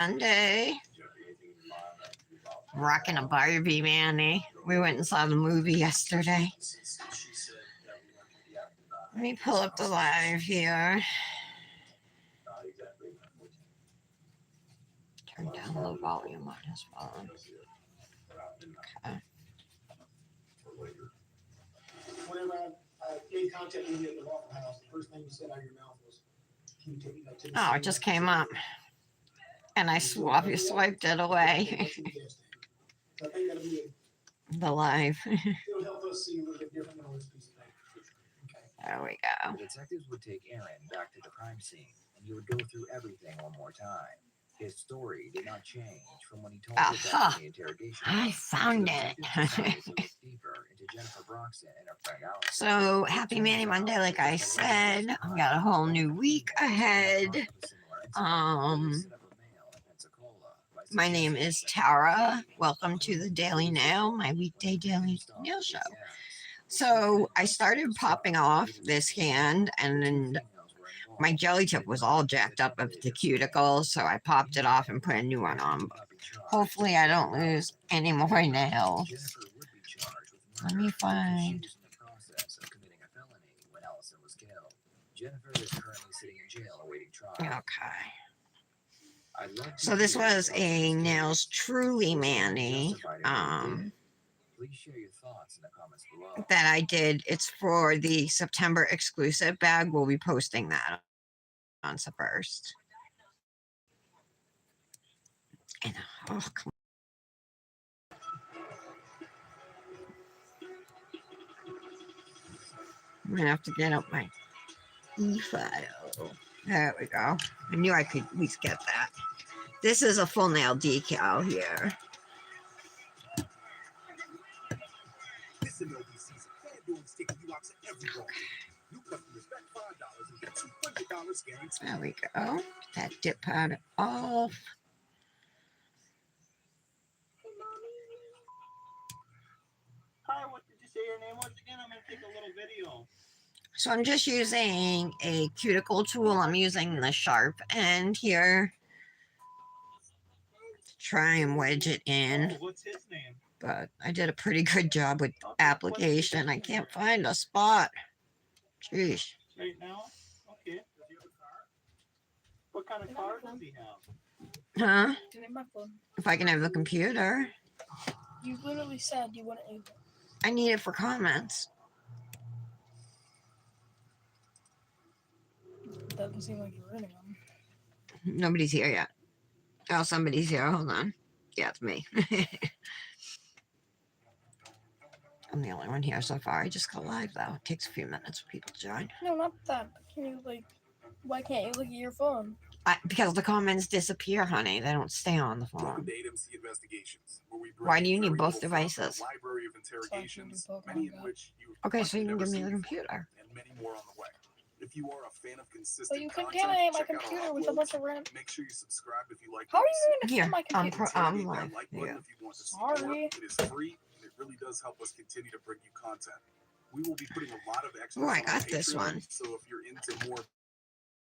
Monday. Rocking a Barbie Manny. We went and saw the movie yesterday. Let me pull up the live here. Turn down the volume on his phone. Okay. Whenever I made contact with you at the Waffle House, the first thing you said out of your mouth was, "Can you take me back to the Oh, it just came up. And I swiped it away. So I think that'll be The live. it'll help us see a little bit different than this piece of paper. Okay. There we go. The detectives would take Aaron back to the crime scene, and he would go through everything one more time. His story did not change from when he told her that in the interrogation. I found it. So, happy Manny Monday, like I said. We got a whole new week ahead. My name is Tara. Welcome to the Daily Nail, my weekday daily nail show. So, I started popping off this hand, and my jelly tip was all jacked up of the cuticle, so I popped it off and put a new one on. Hopefully I don't lose any more nails. Let me find... Okay. So this was a Nails Truly Manny that I did. It's for the September exclusive bag. We'll be posting that on the 1st. And oh, come on. I'm gonna have to get up my e-file. There we go. I knew I could at least get that. This is a full nail decal here. There we go. Get that dip powder off. Hi, what did you say your name was again? I'm going to take a little video. So I'm just using a cuticle tool. I'm using the sharp end here to try and wedge it in. Oh, what's his name? But I did a pretty good job with application. I can't find a spot. Jeez. Right now? Okay. Does he have a car? What kind of car does he have? Huh? My phone. If I can have the computer. You literally said you wouldn't able. I need it for comments. Doesn't seem like you're running them. Nobody's here yet. Oh, somebody's here. Hold on. Yeah, it's me. I'm the only one here so far. I just go live, though. It takes a few minutes for people to join. No, not that. Can you, like, why can't you look at your phone? Because the comments disappear, honey. They don't stay on the phone. Why do you need both devices? Okay, so you can give me the computer. If you are a fan of consistent But you can content, contaminate my check out computer our with a uploads. bunch of random. Make sure you subscribe if you like How are what you going to Here, film my computer? I'm Hit live. that like button Yeah. if you want to see more. Sorry. It is free, and it really does help us continue to bring you content. We will be putting a lot of extras Oh, I on got this Patreon, one. So if you're into more of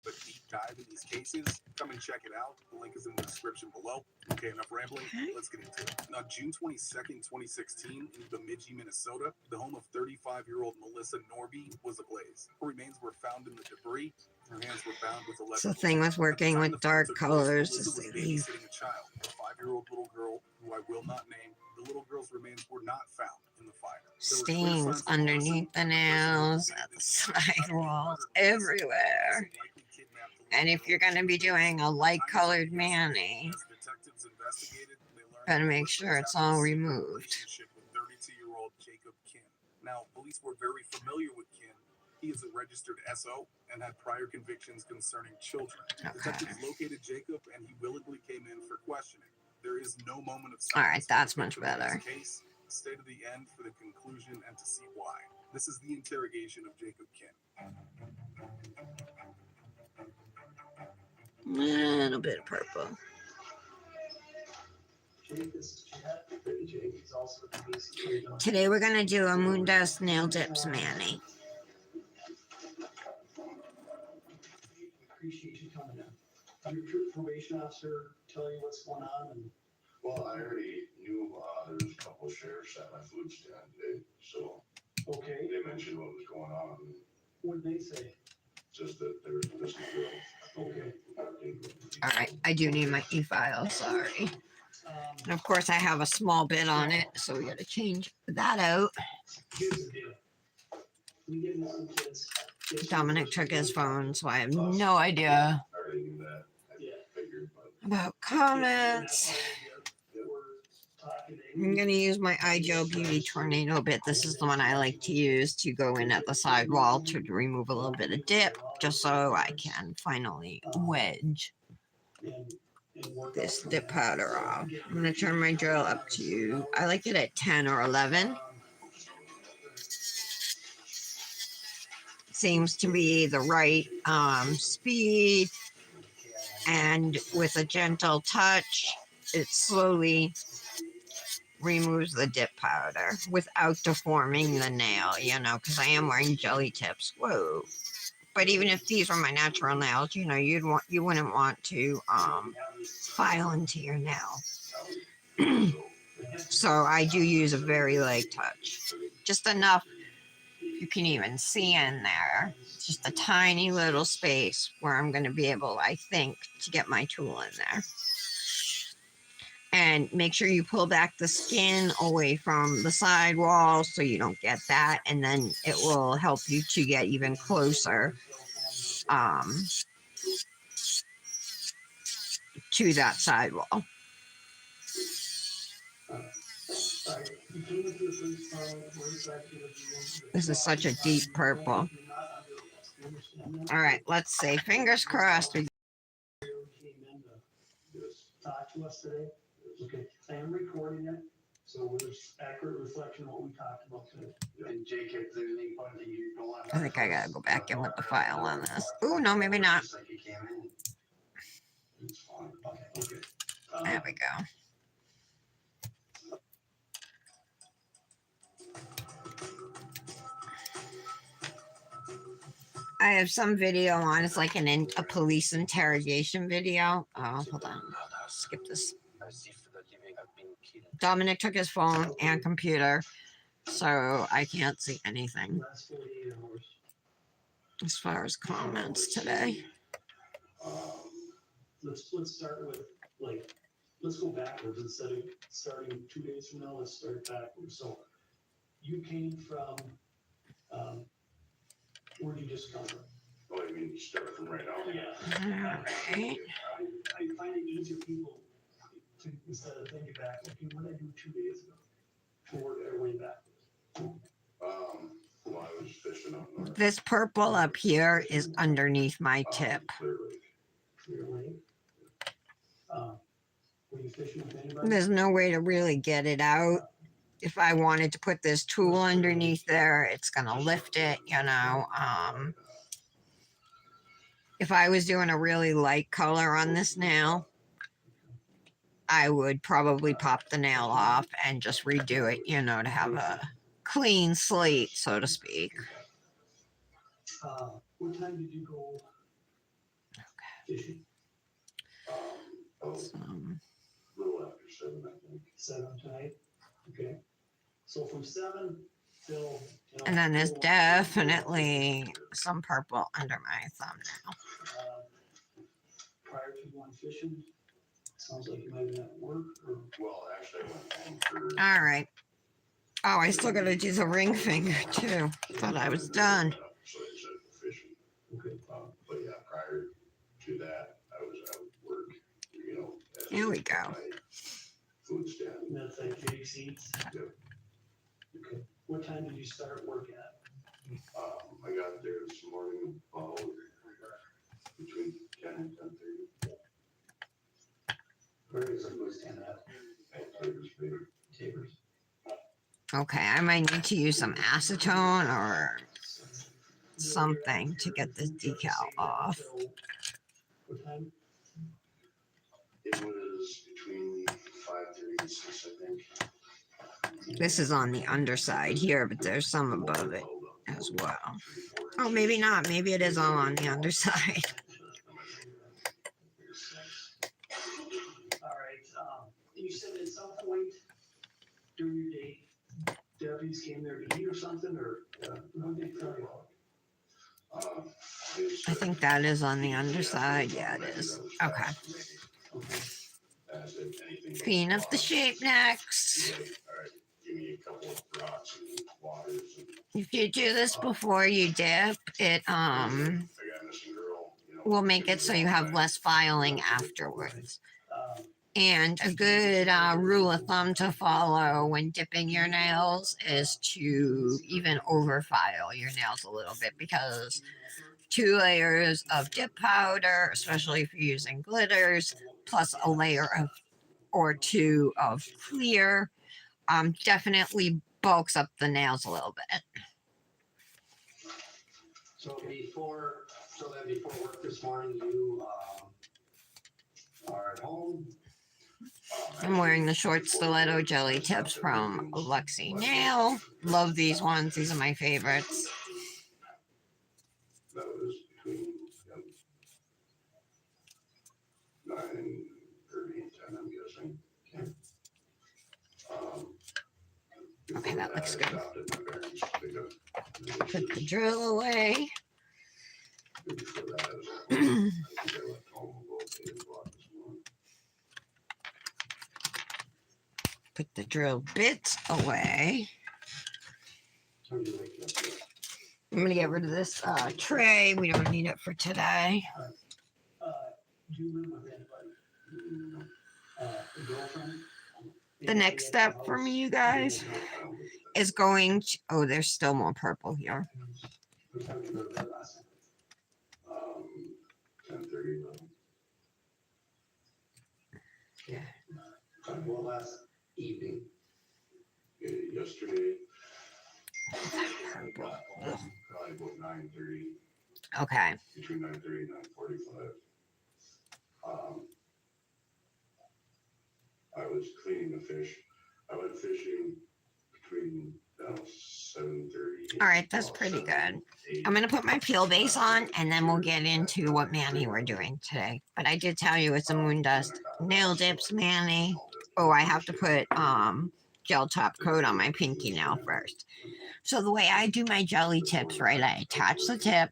a deep dive in these cases, come and check it out. The link is in the description below. Okay, enough rambling. Okay. Let's get into it. Now, June 22nd, 2016, in Bemidji, Minnesota, the home of 35-year-old Melissa Norby was ablaze. Her remains were found in the debris. Her hands were bound with It's the electrical. thing with working with dark colors. Melissa Is was they leave babysitting a child, a 5-year-old little girl who I will not name. The little girl's remains were not found in the fire. There were clear signs stains of underneath the arson. nails, The person at who the committed side this crime walls, was everywhere. likely kidnapped the And little if you're girl. going to be doing a light-colored Manny, As detectives investigated, they learned better that make Melissa sure was it's having all a secret removed. relationship with 32-year-old Jacob Kim. Now, police were very familiar with Kim. He is a registered SO and had prior convictions concerning children. Okay. Detectives located Jacob, and he willingly came in for questioning. There is no moment of All silence. right, that's for the much victim in this better. Case. Stay to the end for the conclusion and to see why. This is the interrogation of Jacob Kim. A little bit of purple. Today we're going to do a Moondust Nail Dips Manny. Appreciate you coming in. I'm your troop probation officer, tell you what's going on? And Well, I already knew there was a couple of sheriffs at my food stand today, so okay, they mentioned what was going on. And what did they say? just that there was missing girls. Okay. All right, I do need my e-file, sorry. Um, And of course I have a small bit on it, so we gotta change that out. here's the deal. We get some kids. Dominic took his phone, so I have no idea I already knew that. I Yeah. figured, but about comments. I'm gonna use my iGel Beauty Tornado bit. This is the one I like to use to go in at the sidewall to remove a little bit of dip, just so I can finally wedge this dip powder off. I'm gonna turn my drill up to, I like it at 10 or 11. Seems to be the right speed, and with a gentle touch, it slowly removes the dip powder without deforming the nail, you know, because I am wearing jelly tips. Whoa. But even if these were my natural nails, you know, you wouldn't want to file into your nail. So I do use a very light touch. Just enough you can even see in there. Just a tiny little space where I'm going to be able, I think, to get my tool in there. And make sure you pull back the skin away from the sidewall so you don't get that, and then it will help you to get even closer to that sidewall. This is such a deep purple. All right, let's see. Fingers crossed. Talk to us today. Okay, I am recording it, so there's accurate reflection of what we talked about today. And Jake, if there's any point that you don't want. I think I gotta go back in with the file on this. Oh, no, maybe not. just like you came in, it's fine. Okay. There we go. I have some video on. It's like a police interrogation video. Oh, hold on. Skip this. Dominic took his phone and computer, so I can't see anything Last 48 hours. as far as comments today. Let's start with, like, let's go backwards instead of starting 2 days from now, let's start backwards. So you came from, where'd you just come from? Oh, you mean start from right now? Yeah. All right. I find it easier people to, instead of thinking back, okay, what did I do 2 days ago? To work their way backwards. Well, I was fishing up north. This purple up here is underneath my tip. Clear Lake. Clear Lake. Were you fishing with anybody? There's no way to really get it out. If I wanted to put this tool underneath there, it's gonna lift it, you know. If I was doing a really light color on this nail, I would probably pop the nail off and just redo it, you know, to have a clean slate, so to speak. What time did you go fishing? Oh, So, a little after 7, I think. 7 tonight? Okay. So from 7 till. You know, and then there's till- definitely some purple under my thumbnail. Prior to going fishing, sounds like you might have been at work or. Well, actually, I went home for. All right. Oh, I still gotta do the ring finger too. Thought I was done. So I said fishing. Okay. But yeah, prior to that, I was at work, you know. at Here we go. my Food stand. And that's like Jake's Eats? Yep. Okay. What time did you start work at? I got there this morning about between 10 and 10:30. Where is it, go stand at? At Tabor's. Okay, I might need to use some acetone or something to get this decal off. What time? It was between 5:30 and 6, I think. This is on the underside here, but there's some above it as well. Oh, maybe not. Maybe it is all on the underside. you said at some point during your day, deputies came there to eat or something, or, what did they tell you all? I think that is on the underside. Yeah, it is. Okay. Clean up the shape next. Give me a couple of rocks and waters and If you do this before you dip, it I got a missing girl, you know, will make it so you have less filing afterwards. And a good rule of thumb to follow when dipping your nails is to even overfile your nails a little bit, because 2 layers of dip powder, especially if you're using glitters, plus a layer of or 2 of clear, definitely bulks up the nails a little bit. So then before work this morning, you, are at home? I'm wearing the short stiletto jelly tips from Luxy Nail. Love these ones. These are my favorites. that was between 9:30 and 10, I'm guessing. Um, Okay, that looks good. adopted my parents' pickup. Put the drill away. Before that, I think I left home about 8 o'clock this morning. Put the drill bits away. How do you wake up there? I'm gonna get rid of this tray. We don't need it for today. Do you live with anybody? A girlfriend? The next step for me, you guys, is going to, oh, there's still more purple here. What time did you go to bed last night? 10:30. Well, last evening. Yesterday, Purple. probably about 9:30, Okay. between 9:30 and 9:45. I was cleaning the fish. I went fishing between 7:30. All right, that's pretty good. I'm gonna put my peel base on, and then we'll get into what mani we're doing today. But I did tell you it's a moon dust nail dips mani. Oh, I have to put gel top coat on my pinky nail first. So the way I do my jelly tips, right? I attach the tip,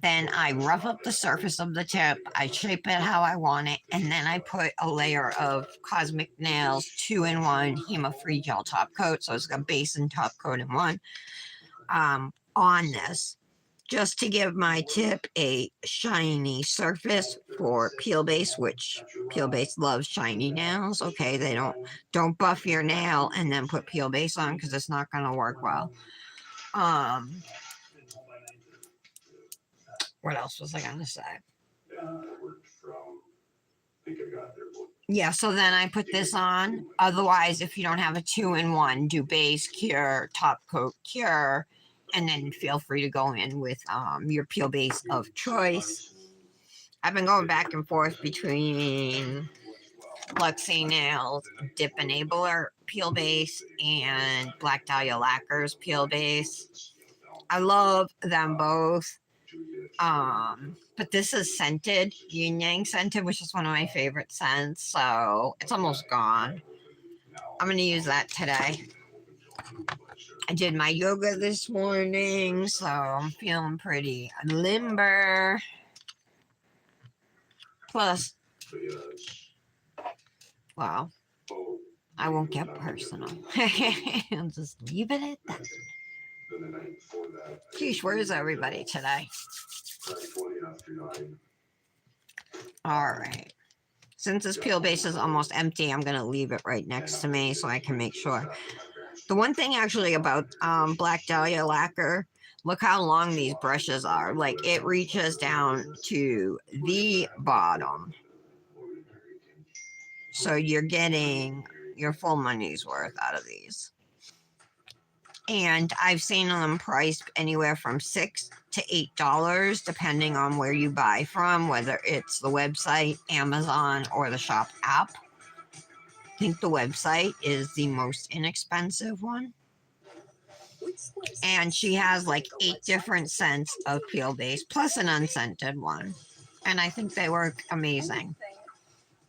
then I rough up the surface of the tip, I shape it how I want it, and then I put a layer of Cosmic Nails 2-in-1 HEMA-free gel top coat, so it's a base and top coat in one, on this, just to give my tip a shiny surface for peel base, which peel base loves shiny nails. Okay, they don't buff your nail and then put peel base on, because it's not going to work well. What else was I gonna say? Yeah, I worked from, I think I got there about Yeah, so then I put this on. Otherwise, if you don't have a 2-in-1, do base, cure, top coat, cure, and then feel free to go in with your peel base of choice. I've been going back and forth between Luxy Nails Dip Enabler peel base and Black Dahlia Lacquers peel base. I love them both. But this is scented, yin yang scented, which is one of my favorite scents, so it's almost gone. I'm gonna use that today. I did my yoga this morning, so I'm feeling pretty limber. Plus, well, I won't get personal. I'll just leave it at that. the night before that. Geesh, where's everybody today? 20 after 9. All right. Since this peel base is almost empty, I'm going to leave it right next to me so I can make sure. The one thing actually about Black Dahlia lacquer, look how long these brushes are. Like, it reaches down to the bottom. So you're getting your full money's worth out of these. And I've seen them priced anywhere from $6 to $8, depending on where you buy from, whether it's the website, Amazon, or the shop app. I think the website is the most inexpensive one. And she has like 8 different scents of peel base, plus an unscented one. And I think they work amazing.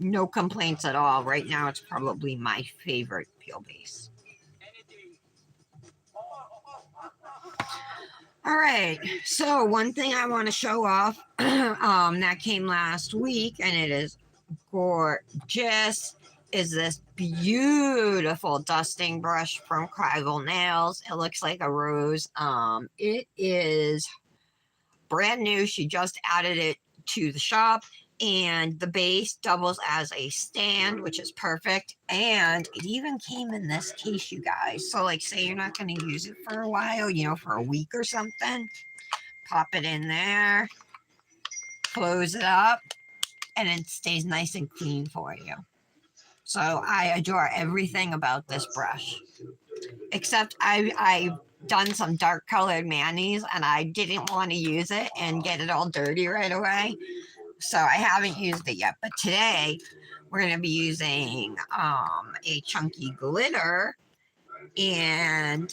no complaints at all. Right now, it's probably my favorite peel base. All right, so one thing I want to show off that came last week, and it is gorgeous, is this beautiful dusting brush from Crival Nails. It looks like a rose. It is brand new. She just added it to the shop, and the base doubles as a stand, which is perfect. And it even came in this case, you guys. So like, say you're not going to use it for a while, you know, for a week or something, pop it in there, close it up, and it stays nice and clean for you. So I adore everything about this brush, except I've done some dark colored manis and I didn't want to use it and get it all dirty right away. So I haven't used it yet, but today we're going to be using a chunky glitter and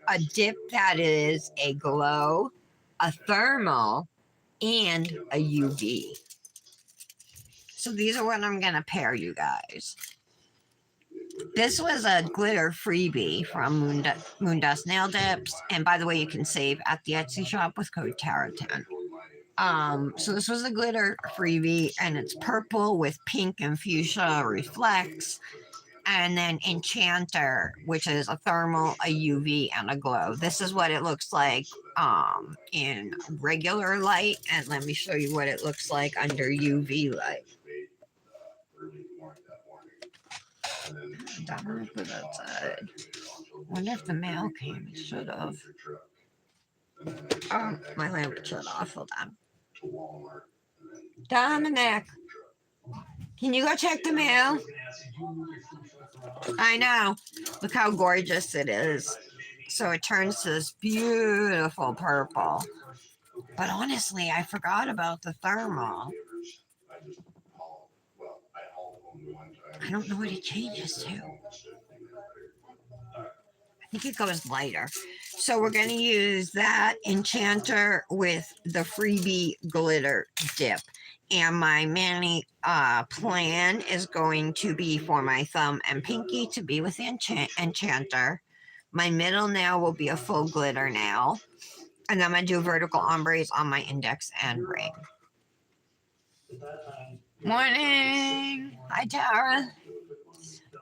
a dip that is a glow, a thermal, and a UV. So these are what I'm going to pair, you guys. This was a glitter freebie from Moondust Nail Dips. And by the way, you can save at the Etsy shop with code TARA10. So this was a glitter freebie, and it's purple with pink and fuchsia reflects. And then Enchanter, which is a thermal, a UV, and a glow. This is what it looks like in regular light. And let me show you what it looks like under UV light. Dominic was outside. Wonder if the mail came. It should have. Oh, my lamp shut off. Hold on. Dominic, can you go check the mail? I know. Look how gorgeous it is. So it turns to this beautiful purple. But honestly, I forgot about the thermal. I don't know what it changes to. I think it goes lighter. So we're going to use that Enchanter with the freebie glitter dip. And my mani plan is going to be for my thumb and pinky to be with Enchanter. My middle nail will be a full glitter nail. And then I'm going to do vertical ombres on my index and ring. Morning. Hi, Tara.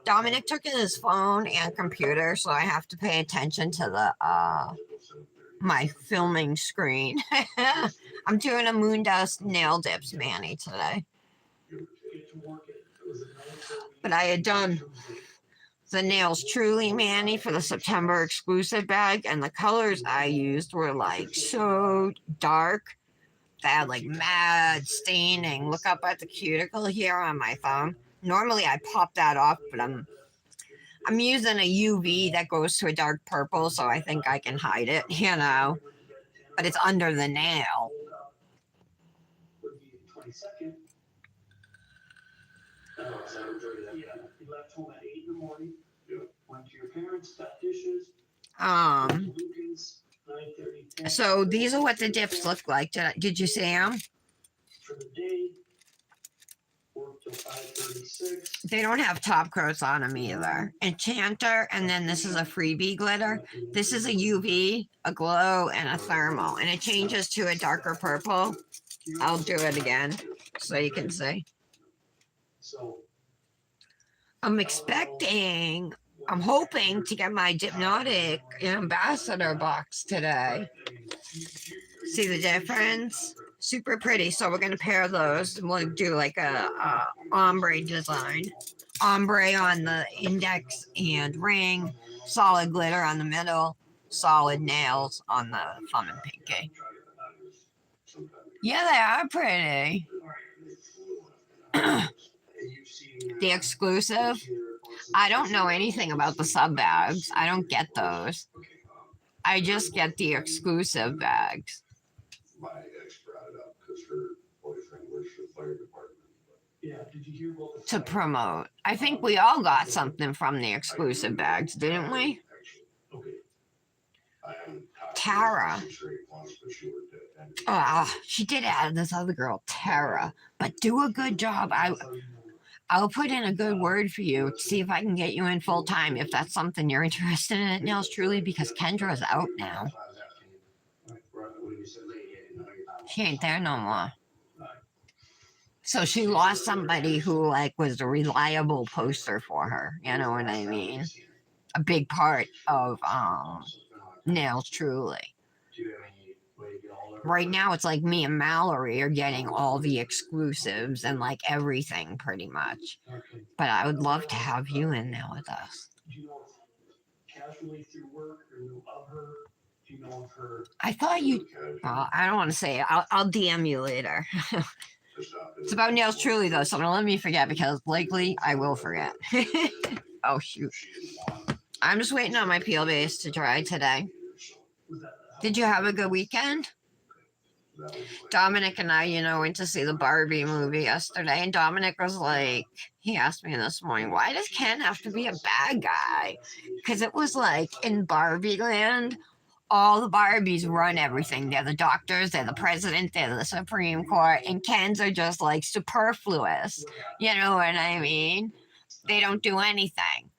Dominic took his phone and computer, so I have to pay attention to the my filming screen. I'm doing a Moondust Nail Dips mani today. But I had done the Nails Truly mani for the September exclusive bag, and the colors I used were like so dark. They had like mad staining. Look up at the cuticle here on my thumb. Normally I pop that off, but I'm using a UV that goes to a dark purple, so I think I can hide it, you know. But it's under the nail. So these are what the dips look like. Did you see them? They don't have top coats on them either. Enchanter, and then this is a freebie glitter. This is a UV, a glow, and a thermal. And it changes to a darker purple. I'll do it again so you can see. I'm hoping to get my Dipnotic Ambassador box today. See the difference? Super pretty. So we're going to pair those, and we'll do like a ombre design. Ombre on the index and ring, solid glitter on the middle, solid nails on the thumb and pinky. Yeah, they are pretty. The exclusive, I don't know anything about the sub bags. I don't get those. I just get the exclusive bags. My ex brought it up because her boyfriend works for the fire department. Yeah, did you hear about the to promote? I think we all got something from the exclusive bags, didn't we? Tara. Oh, she did add this other girl, Tara, but do a good job. I'll put in a good word for you to see if I can get you in full time if that's something you're interested in at Nails Truly, because Kendra's out now. She ain't there no more. So she lost somebody who like was a reliable poster for her. You know what I mean? A big part of Nails Truly. Right now it's like me and Mallory are getting all the exclusives and like everything pretty much. But I would love to have you in there with us. Do you know casually through work or know of her? Do you know of her? I thought you. Well, I don't want to say it. I'll DM you later. It's about Nails Truly though, so don't let me forget because likely I will forget. Oh shoot! I'm just waiting on my peel base to dry today. Did you have a good weekend? Dominic and I, went to see the Barbie movie yesterday, and Dominic was like, he asked me this morning, why does Ken have to be a bad guy? Because it was like in Barbie land, all the Barbies run everything. They're the doctors, they're the president, they're the Supreme Court, and Kens are just like superfluous. You know what I mean? They don't do anything.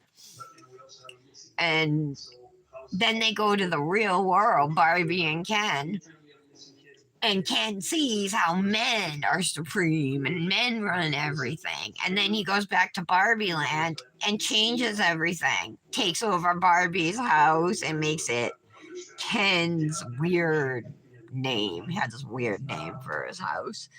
And then they go to the real world, Barbie and Ken. And Ken sees how men are supreme and men run everything. And then he goes back to Barbie land and changes everything. Takes over Barbie's house and makes it Ken's weird name. He had this weird name for his house.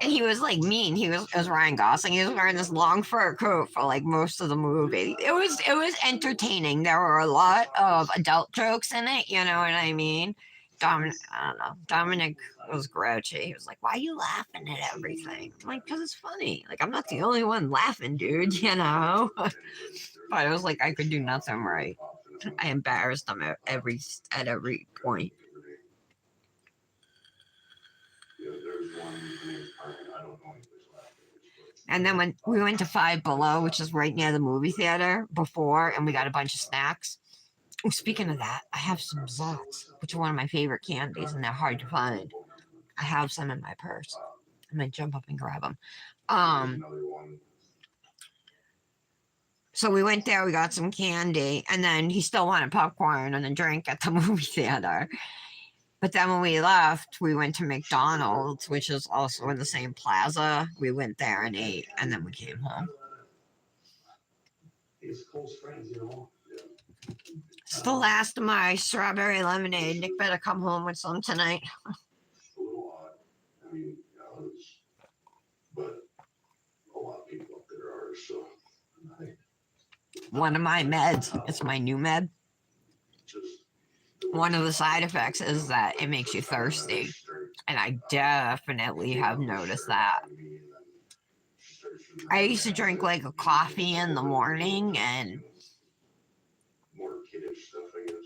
And he was like mean. It was Ryan Gosling. He was wearing this long fur coat for like most of the movie. It was entertaining. There were a lot of adult jokes in it, you know what I mean? I don't know. Dominic was grouchy. He was like, why are you laughing at everything? I'm like, because it's funny. Like, I'm not the only one laughing, dude, But I was like, I could do nothing right. I embarrassed him at every point. And then when we went to Five Below, which is right near the movie theater before, and we got a bunch of snacks. Oh, speaking of that, I have some Zots, which are one of my favorite candies, and they're hard to find. I have some in my purse. I might jump up and grab them. So we went there, we got some candy, and then he still wanted popcorn and a drink at the movie theater. But then when we left, we went to McDonald's, which is also in the same plaza. We went there and ate, and then we came home. His close friends, It's the last of my strawberry lemonade. Nick better come home with some tonight. A little odd. I mean, but a lot of people up there are, so. One of my meds, it's my new med. One of the side effects is that it makes you thirsty. And I definitely have noticed that. I used to drink like a coffee in the morning and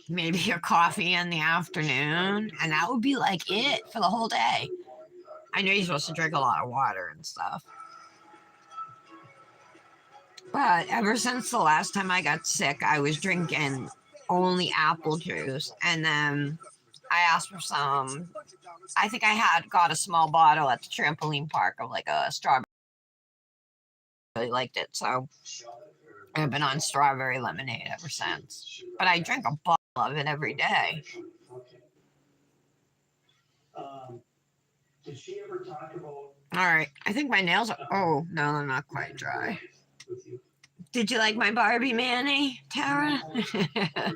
maybe a coffee in the afternoon, and that would be like it for the whole day. I know you're supposed to drink a lot of water and stuff. But ever since the last time I got sick, I was drinking only apple juice. And then I asked for some. I think I got a small bottle at the trampoline park of like a strawberry. I really liked it. So I've been on strawberry lemonade ever since. But I drink a bottle of it every day. Did she ever talk about? All right. I think my nails are. Oh, no, they're not quite dry. Did you like my Barbie Manny, Tara? I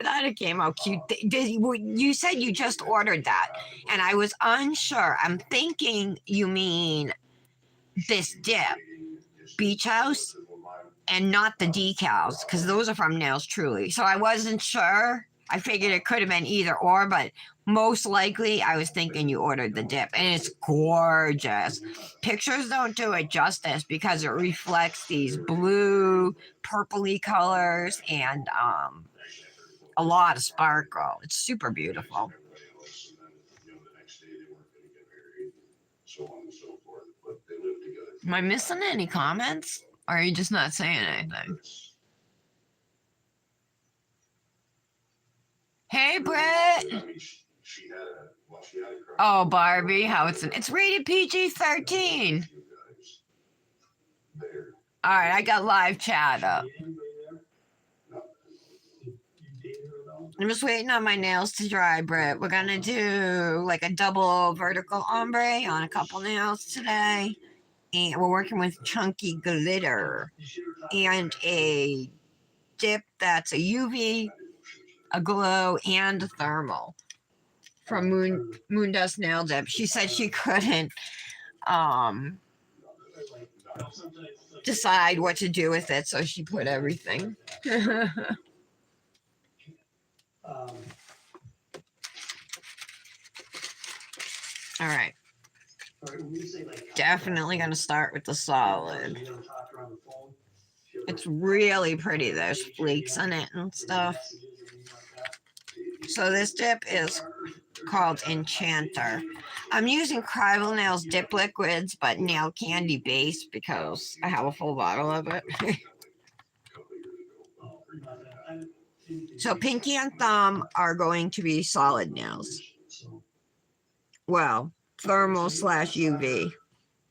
thought it came out cute. You said you just ordered that, and I was unsure. I'm thinking you mean this dip, Beach House, and not the decals, because those are from Nails Truly. So I wasn't sure. I figured it could have been either or, but most likely I was thinking you ordered the dip, and it's gorgeous. Pictures don't do it justice because it reflects these blue, purpley colors and a lot of sparkle. It's super beautiful. Am I missing any comments? Or are you just not saying anything? Hey, Brett. Oh, Barbie, how it's rated PG-13. All right, I got live chat up. Anybody there? No, You dated her though? I'm just waiting on my nails to dry, Britt. We're gonna do like a double vertical ombre on a couple nails today. And we're working with chunky glitter You should have talked and to her. a dip that's a UV, a glow, and a thermal from Moon Dust Nail Dip. She said she couldn't Like, you know, sometimes it's like- decide what to do with it, so she put everything. Um, All right, all right, when you say like. definitely gonna start with the solid. You ever talk to her on the phone? She ever- It's really pretty. There's flakes on it and stuff. messages or anything like that? So this dip is called Enchanter. I'm using Crival Nails dip liquids, but nail candy base because I have a full bottle of it. Oh, not that. I didn't- So pinky and thumb are going to be solid nails. So, Well, thermal slash UV.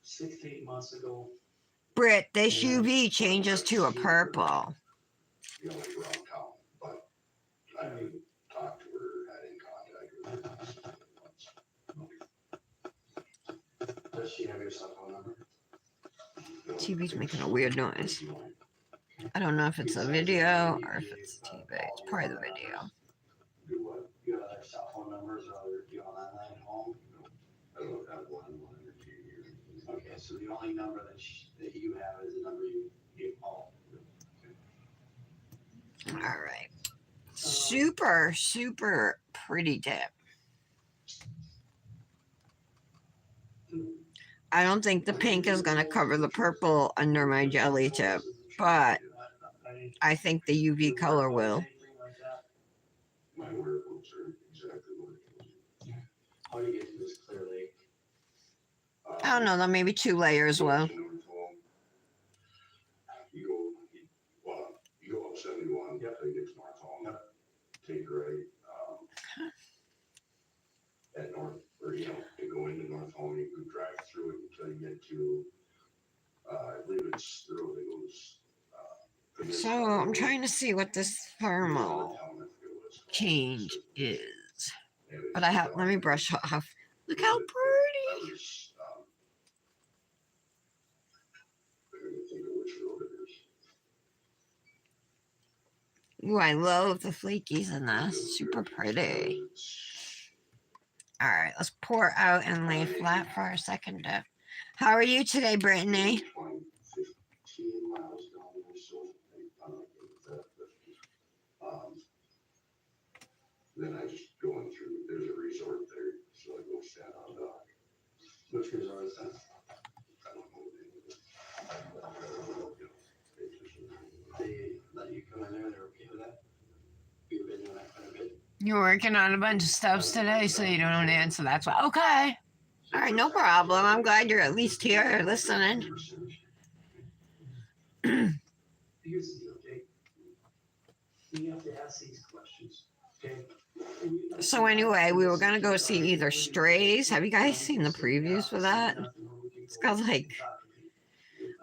6 to 8 months ago. Britt, this UV changes to a purple. You know, like around town, but I mean, talked to her, had in contact with her. Does she have your cell phone number? TV's making a weird noise. I don't know if it's a video or if it's TV. It's probably the video. Do what? You have other cell phone numbers or other, you know, online at home? I don't have one or 2 years. Okay, so the only number that you have is the number you call. All right. Super, super pretty dip. I don't think the pink is going to cover the purple under my jelly tip, but I think the UV color will. My wearables are exactly what it was. How do you get to this Clear Lake? I don't know, though, maybe 2 layers will. You go up 71, Yep. till you get to North Home. Yep. Take a right, at North, or, you know, you go into North Home, you can drive through it until you get to, I believe it's the road that goes, So I'm trying to see what this thermal change is. But I have, let me brush off. Look how pretty. Ooh, I love the flakies in this. Super pretty. All right, let's pour out and lay flat for our second dip. How are you today, Brittany? 15 miles down there, so then I just going through, there's a resort there, so I go stand on dock. Which resort is that? I don't know the name of it. They let you come in there, they're okay with that? You've been doing that quite a bit. You're working on a bunch of stuff today, so you don't answer. That's why. Okay. All right, no problem. I'm glad you're at least here listening. Here's the deal, Jake. We have to ask these questions, okay? So anyway, we were gonna go see either Strays. Have you guys seen the previews for that? It's got like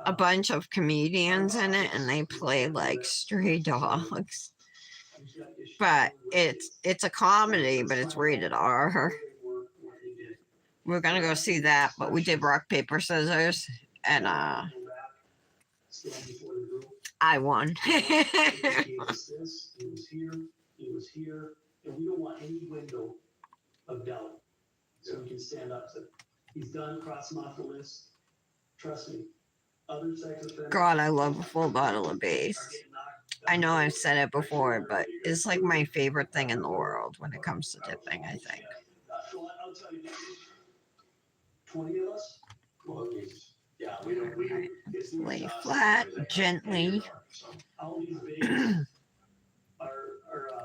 a bunch of comedians in it, and they play like stray dogs. But it's a comedy, but it's rated R. We're gonna go see that, but we did rock paper scissors, and I won. He was here, and we don't want any window of doubt. So we can stand up, so he's done, cross him off the list. Trust me, other sex offenders. God, I love a full bottle of are base. getting knocked I know down. I've said it before, but it's like my favorite thing in the world when it comes to dipping, I think. Well, I'll tell you, 20 of us? Well, yeah, we don't, Alright, it's lay not- flat, gently. All these videos are,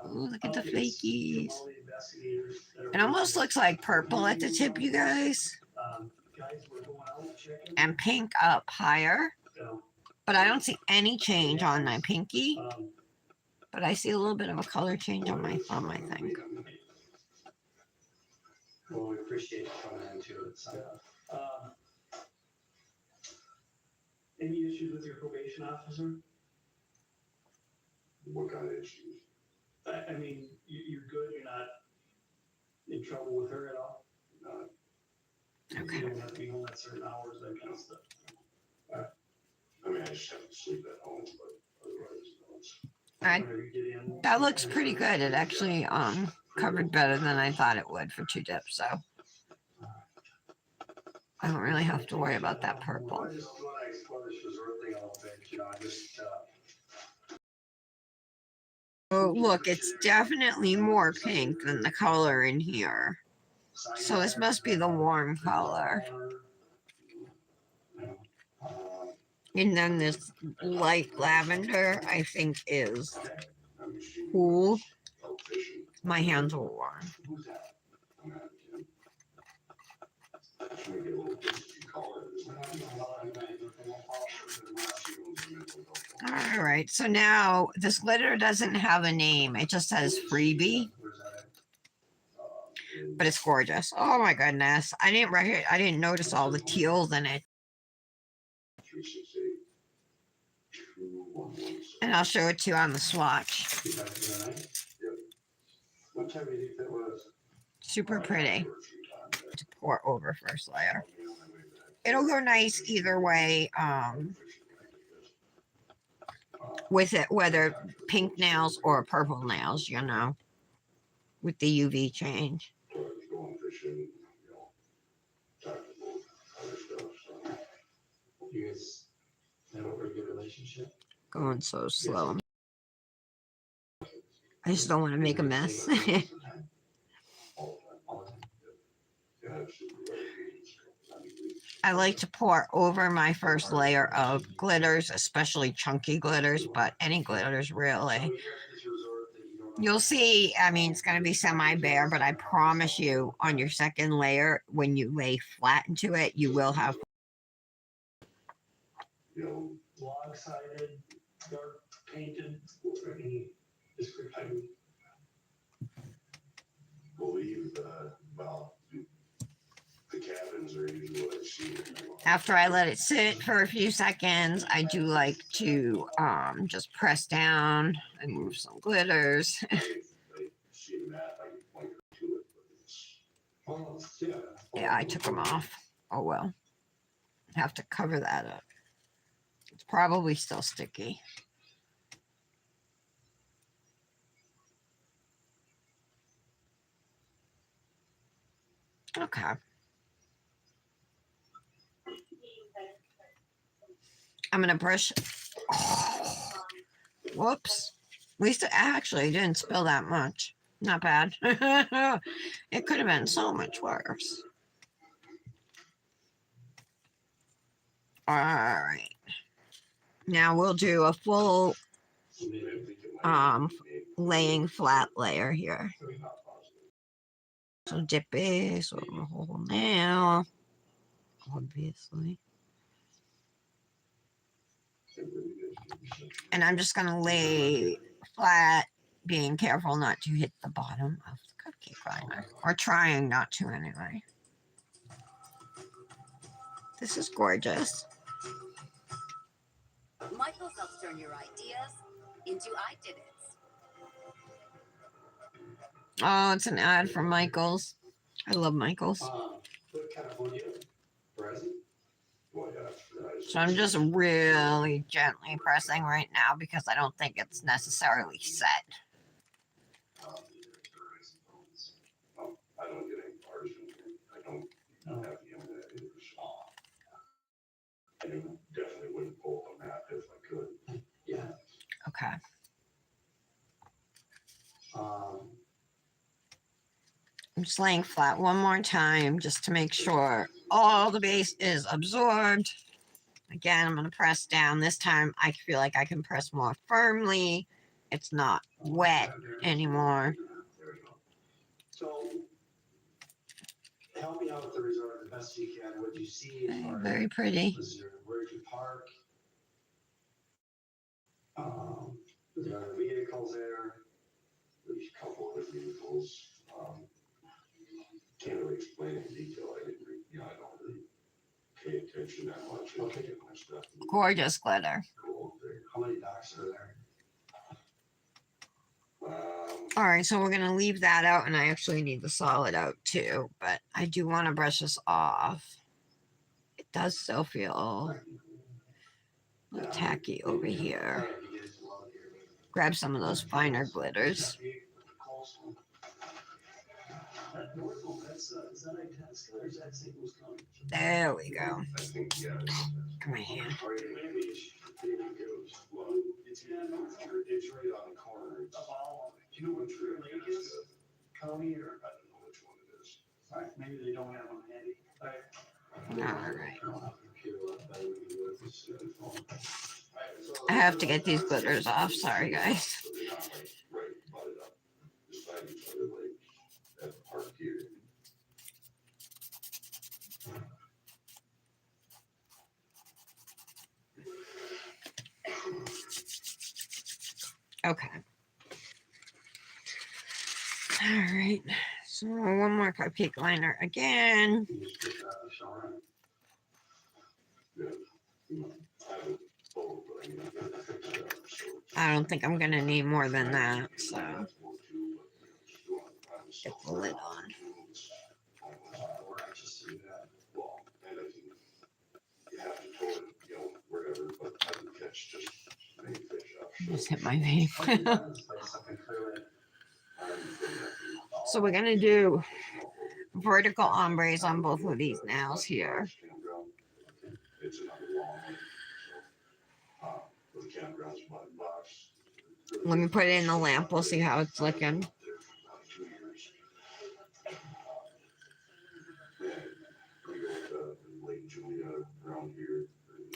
Ooh, look at the updates flakies. from all the investigators that are It almost working. looks like purple at the tip, you guys, Guys, we're going out checking. and pink up higher. So, But I don't see any change on my pinky, um, but I see a little bit of a color change on my thumb, I think. Well, we appreciate you coming into it. So, Any issues with your probation officer? What kind of issues? I mean, you're good, you're not in trouble with her at all? Not, You don't have to be home at certain hours, that kind of stuff. I mean, I just have to sleep at home, but otherwise, no, it's. I- Whenever you get in. That looks pretty good. It actually covered better than I thought it would for 2 dips, so I don't really have to worry about that purple. I just want to explore this resort thing a little bit, you know, I just, Oh, look, it's definitely more pink than the color in here. So this must be the warm color. And then this light lavender, I think, is cool. My hands are warm. Who's that? I'm not kidding. Just wanna get a little bit of color. All right, so now this glitter doesn't have a name. It just says freebie, but it's gorgeous. Oh my goodness. I didn't notice all the teals in it. And I'll show it to you on the swatch. what time do you think that was? Super pretty. To pour over first layer. It'll go nice either way, with it, whether pink nails or purple nails, you know, with the UV change. Going fishing, you know, talking about other stuff, so. You guys have a pretty good relationship? Going so slow. I just don't want to make a mess. All the time. Yeah, absolutely. I like to pour over my first layer of glitters, especially chunky glitters, but any glitters really. You'll see, I mean, it's going to be semi-bare, but I promise you on your second layer, when you lay flat into it, you will have. You know, Log-sided, dark painted, any description? believe, well, the cabins are usually what I see. After I let it sit for a few seconds, I do like to just press down and move some glitters. I see that, I like to it, but it's. Oh, yeah. Yeah, I took them off. Oh well. Have to cover that up. It's probably still sticky. Okay. I'm gonna brush. Oh, whoops. At least it actually didn't spill that much. Not bad. It could have been so much worse. All right. Now we'll do a full laying flat layer here. So dip base or a whole nail, obviously. And I'm just gonna lay flat, being careful not to hit the bottom of the cupcake liner, or trying not to anyway. This is gorgeous. Michaels helps turn your ideas into I did it. Oh, it's an ad for Michaels. I love Michaels. What kind of food you have? Present? Well, yeah, So I'm just really gently pressing right now because I don't think it's necessarily set. I don't get any bars in here. I don't have the internet either, so. I definitely wouldn't pull a map if I could. Yeah. Okay. I'm just laying flat one more time just to make sure all the base is absorbed. Again, I'm going to press down. This time I feel like I can press more firmly. It's not wet anymore. There we go. So, help me out with the resort the best you can. What you see as far as Very pretty. where you park. There are vehicles there. There's a couple of vehicles. Can't really explain in detail. I didn't, I don't really pay attention that much. And Okay. get my stuff. Gorgeous glitter. Cool there. How many docs are there? All right, so we're gonna leave that out, and I actually need the solid out too, but I do want to brush this off. It does still feel a little tacky over here. Grab some of those finer glitters. That north one, that's, is that Itasca or is that St. Louis County? There we go. I think, yeah. Come right here. Or maybe it goes, well, it's right on the corner. It's, do you know which lake is? County or, I don't know which one it is. All right, maybe they don't have them handy. All right. I have to get these glitters off. Sorry, guys. Okay. All right. So one more cupcake liner again. I don't think I'm gonna need more than that. So get the lid on. Just hit my vape. So we're gonna do vertical ombres on both of these nails here. Let me put it in the lamp. We'll see how it's looking.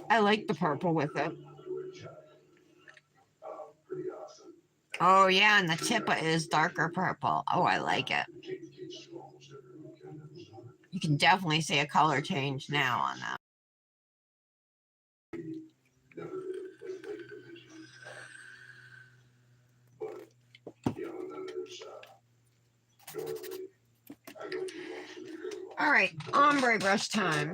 I like the purple with it. Oh yeah, and the tip is darker purple. Oh, I like it. You can definitely see a color change now on that. All right, ombre brush time.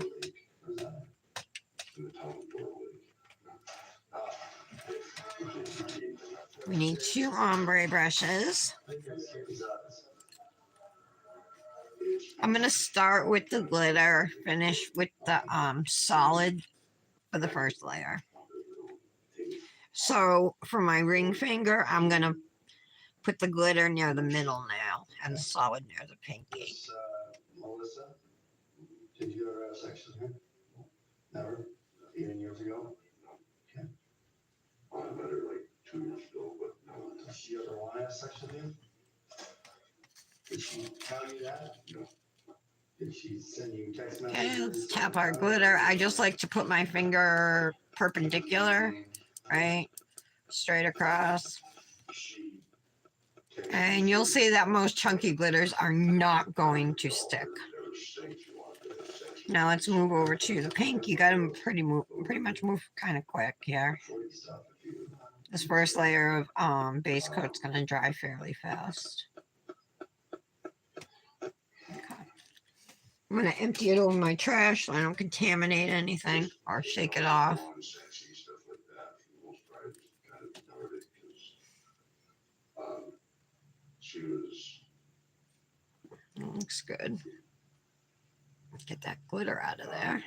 We need 2 ombre brushes. I'm going to start with the glitter, finish with the solid for the first layer. So for my ring finger, I'm going to put the glitter near the middle nail and the solid near the pinky. Melissa, did you ever have sex with her? Never? Even years ago? Okay. I met her like 2 years ago, but no. Did she ever want to have sex with you? Did she tell you that? No. Did she send you text Okay, messages? let's tap our glitter. I just like to put my finger perpendicular, right? Straight across. And you'll see that most chunky glitters are not going to stick. Now let's move over to the pink. You got to pretty much move kind of quick here. This first layer of base coat's going to dry fairly fast. Okay. I'm going to empty it over my trash so I don't contaminate anything or shake it off. That looks good. Get that glitter out of there.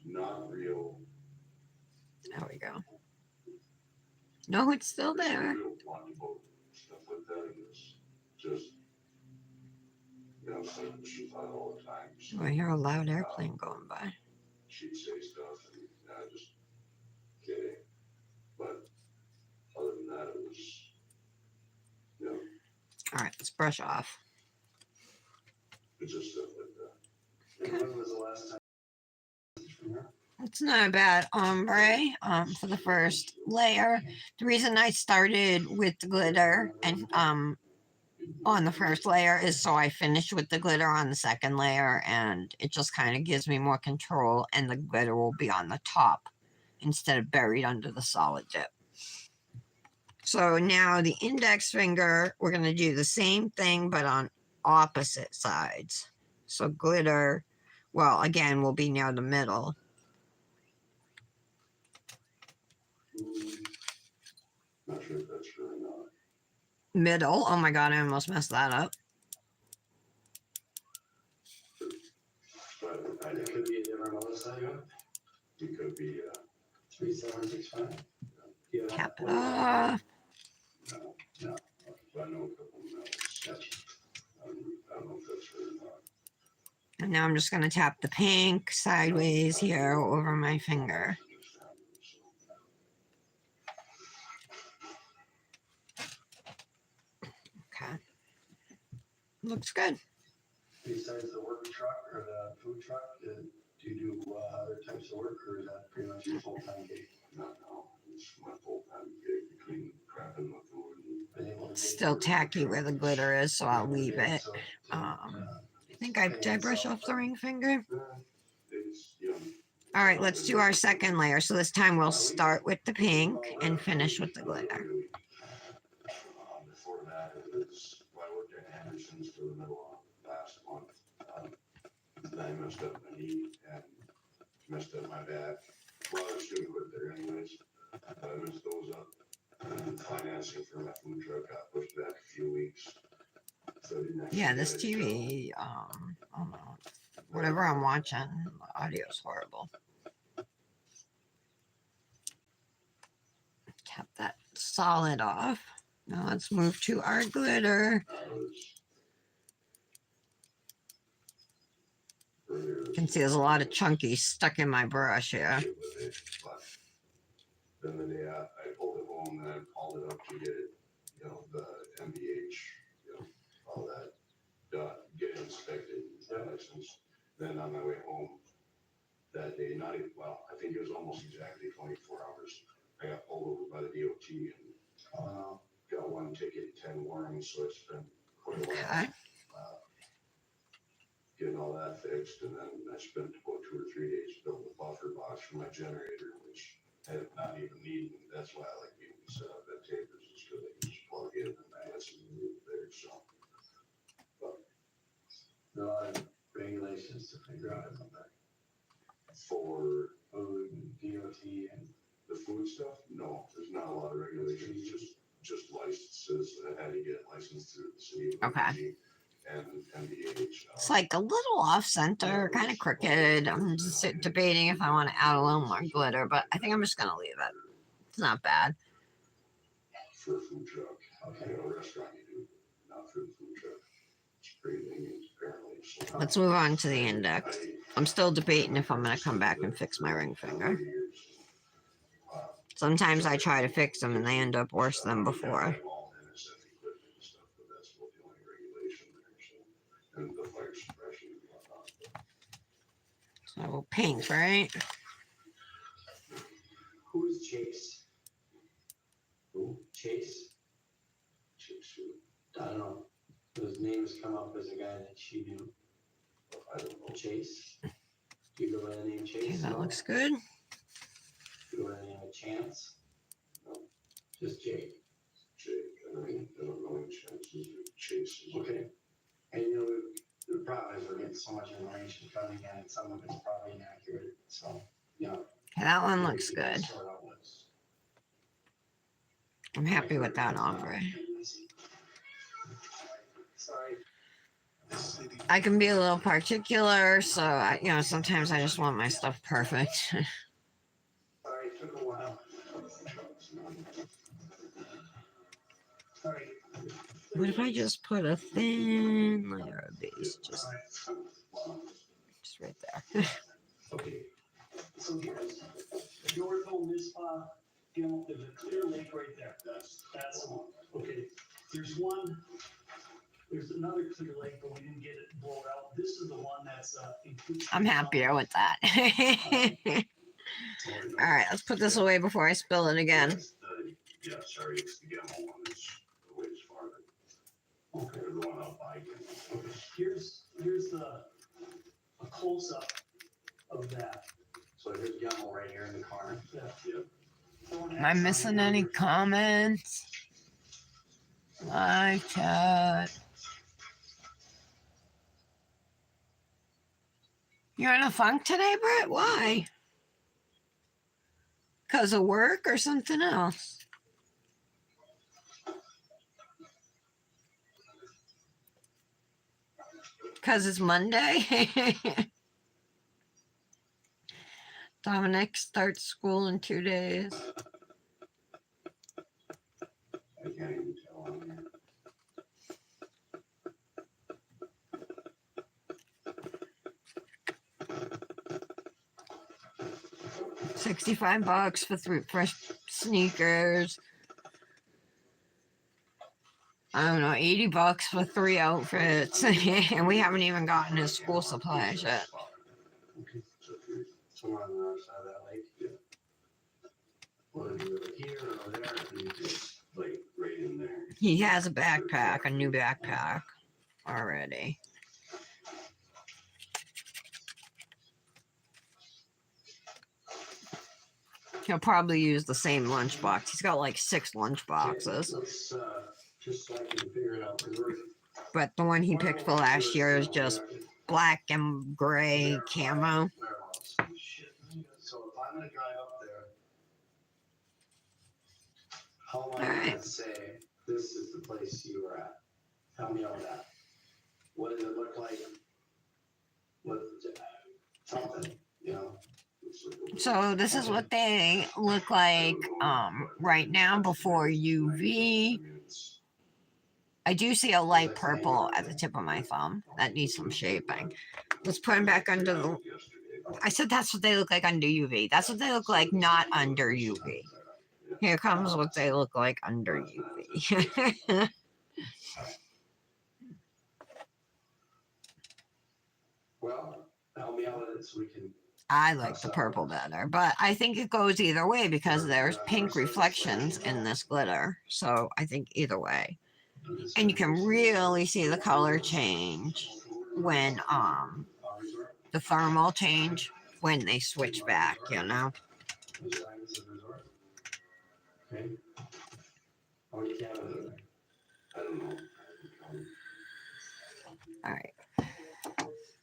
Not real. There we go. No, it's still there. Stuff like that is just, you know, something she thought all the time. So, I hear a loud airplane going by. she'd say stuff and I just kidding. But other than that, it was, you know, All right, let's brush off. it's just stuff like that. And when was the last time? From her? It's not a bad ombre for the first layer. The reason I started with the glitter and on the first layer is so I finish with the glitter on the second layer, and it just kind of gives me more control, and the glitter will be on the top instead of buried under the solid dip. So now the index finger, we're going to do the same thing but on opposite sides. So glitter well, again, will be near the middle. Not sure if that's true or not. Middle. Oh my god, I almost messed that up. But It could be a different Melissa, yeah. it could be, 3765. Yeah. Tap it off. no. I know a couple of those. I don't know if that's true or not. And now I'm just going to tap the pink sideways here over my finger. Okay. Looks good. Besides the work truck or the food truck, do you do other types of work, or is that pretty much your full-time gig? No, it's my full-time gig between prepping the food and. Been able to get Still to- tacky where the glitter is, so I'll leave it. So, I think did I brush off the ring finger? It's, you know. All right, let's do our second layer. So this time we'll start with the pink and finish with the glitter. Before that, it was, I worked at Anderson's for the middle of last month. Then I messed up my knee and messed up my back. Well, I was gonna quit there anyways, but I messed those up. And financing for my food truck got pushed back a few weeks. So I didn't actually Yeah, this get it till- TV, I don't know, whatever I'm watching, the audio's horrible. Tap that solid off. Now let's move to our glitter. You can see there's a lot of chunky stuck in my brush here. Then the day I pulled it home and I called it up to get it, you know, the MBH, you know, all that done, get it inspected, license. Then on my way home that day, not even, well, I think it was almost exactly 24 hours. I got pulled over by the DOT and got one ticket, 10 warnings, so it's been quite a while. Okay. Getting all that fixed, and then I spent about 2 or 3 days building a buffer box for my generator, which I did not even need. That's why I like being set up at tapers, is because I can just plug in and I had some room there, so. But a lot of regulations to figure out, isn't there? for Food and DOT and. the food stuff, no, there's not a lot of regulations, just licenses. I had to get licensed through the city. of Okay. Bemidji And MBH. It's like a little off center, kind of crooked. I'm just debating if I want to add a little more glitter, but I think I'm just going to leave it. It's not bad. For a food truck, okay, a restaurant you do, not for the food truck. It's pretty lenient apparently. So Let's move on to the index. I'm still debating if I'm going to come back and fix my ring finger. Sometimes I try to fix them and they end up worse than before. So pink, right? Who's Chase? Who? Chase? Chase who? I don't know. His name has come up as a guy that she knew. I don't know. Chase? Do you go by the name Okay, Chase? that looks good. Do you go by the name of Chance? No. Just Jake. Jake, I don't know any chances of Chase. Okay. And you know, the problem is we're getting so much information coming in, and some of it's probably inaccurate, so, you know. Okay, that one looks we can good. sort out what's- I'm happy with that ombre. Sorry. I can be a little particular, so sometimes I just want my stuff perfect. Sorry, it took a while. Sorry. What if I just put a thin layer of base, just right there? Okay, so here's, North Home Mispa, there's a clear lake right there. That's the one. Okay, there's another clear lake, but we didn't get it blown out. This is the one that's, includes. I'm happier with that. All right, let's put this away before I spill it again. Yeah, sorry, it's the Gemmel one, it's the way it's farther. Okay, the one out by Gemmel. Here's a close-up of that. So here's Gemmel right here in the corner. Yeah. Yeah. Am I missing any comments? Live chat. You're in a funk today, Britt? Why? Because of work or something else? Because it's Monday? Dominic starts school in 2 days. I can't even tell on here. 65 bucks for 3 fresh sneakers. I don't know, 80 bucks for 3 outfits. And we haven't even gotten his school supplies yet. Okay, so if you're somewhere on the other side of that lake, yeah. Whether you're here or there, it's like right in there. He has a backpack, a new backpack already. He'll probably use the same lunchbox. He's got like 6 lunch boxes. Let's, just so I can figure it out. 'Cause we're- But the one he picked for last year is just black and gray camo. Shit. So if I'm gonna drive up there, how am I Alright. gonna say this is the place you were at? Tell me all that. What does it look like? What, something, you know? So this is what they look like right now before UV. I do see a light purple at the tip of my thumb. That needs some shaping. Let's put them back under the... I said that's what they look like under UV. That's what they look like not under UV. Here comes what they look like under UV. Well, help me out with it so we can. I like the purple better, but I think it goes either way because there's pink reflections in this glitter. So I think either way. And you can really see the color change when the thermal change when they switch back, you know. Okay. How many cameras are there? I don't know. All right.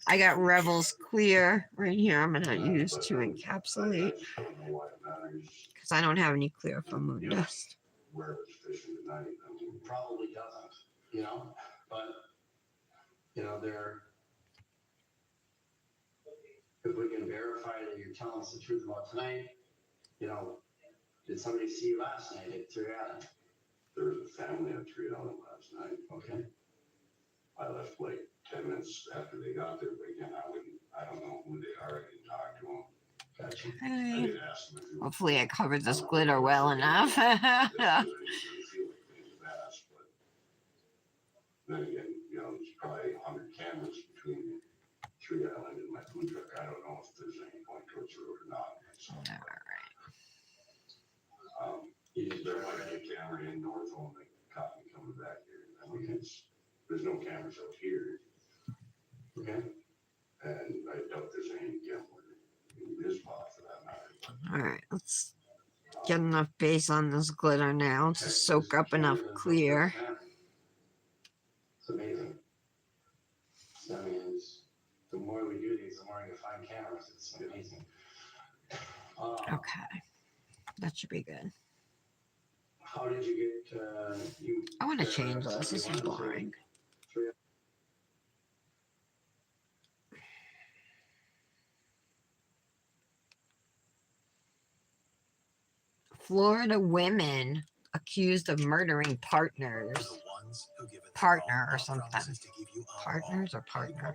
I got Rebels Clear right here. I'm gonna use to encapsulate because I don't have any clear for moon dust. Where it's fishing tonight, I mean, probably doesn't, you know, but, you know, if we can verify that you're telling us the truth about tonight, you know, did somebody see you last night at Three Island? There was a family at Three Island last night. Okay. I left like 10 minutes after they got there, but again, I don't know who they are. I didn't talk to them. Gotcha. I Hey. did ask them if you Hopefully I covered this glitter well enough. Then again, you know, there's probably 100 cameras between Tree Island and my food truck. I don't know if there's any point towards the road or not. So, there might be a camera in Northville and they caught me coming back here. I mean, there's no cameras out here. Okay. And I doubt there's any camera in this spot for that matter. All right, let's get enough base on this glitter now to soak up enough clear. It's amazing. I mean, the more we do these, the more you find cameras. It's amazing. Okay, that should be good. How did you get? I want to change this. This is boring. Florida women accused of murdering partners. Partner or something. Partners or partner.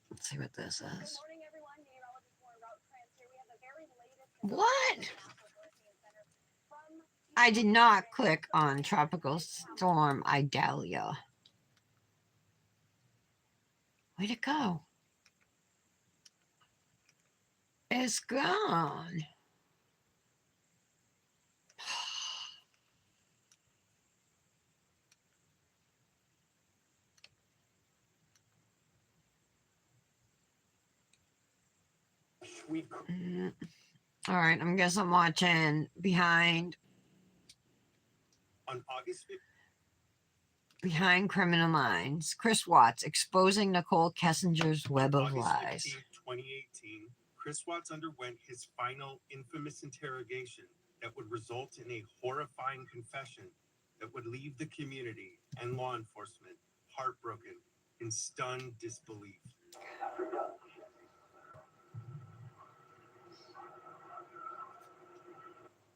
Let's see what this is. What? I did not click on Tropical Storm Idalia. Where'd it go? It's gone. All right, I guess I'm watching Behind. On August 5th. Behind Criminal Minds. Chris Watts exposing Nicole Kessinger's web of August lies. 15th, 2018, Chris Watts underwent his final infamous interrogation that would result in a horrifying confession that would leave the community and law enforcement heartbroken in stunned disbelief.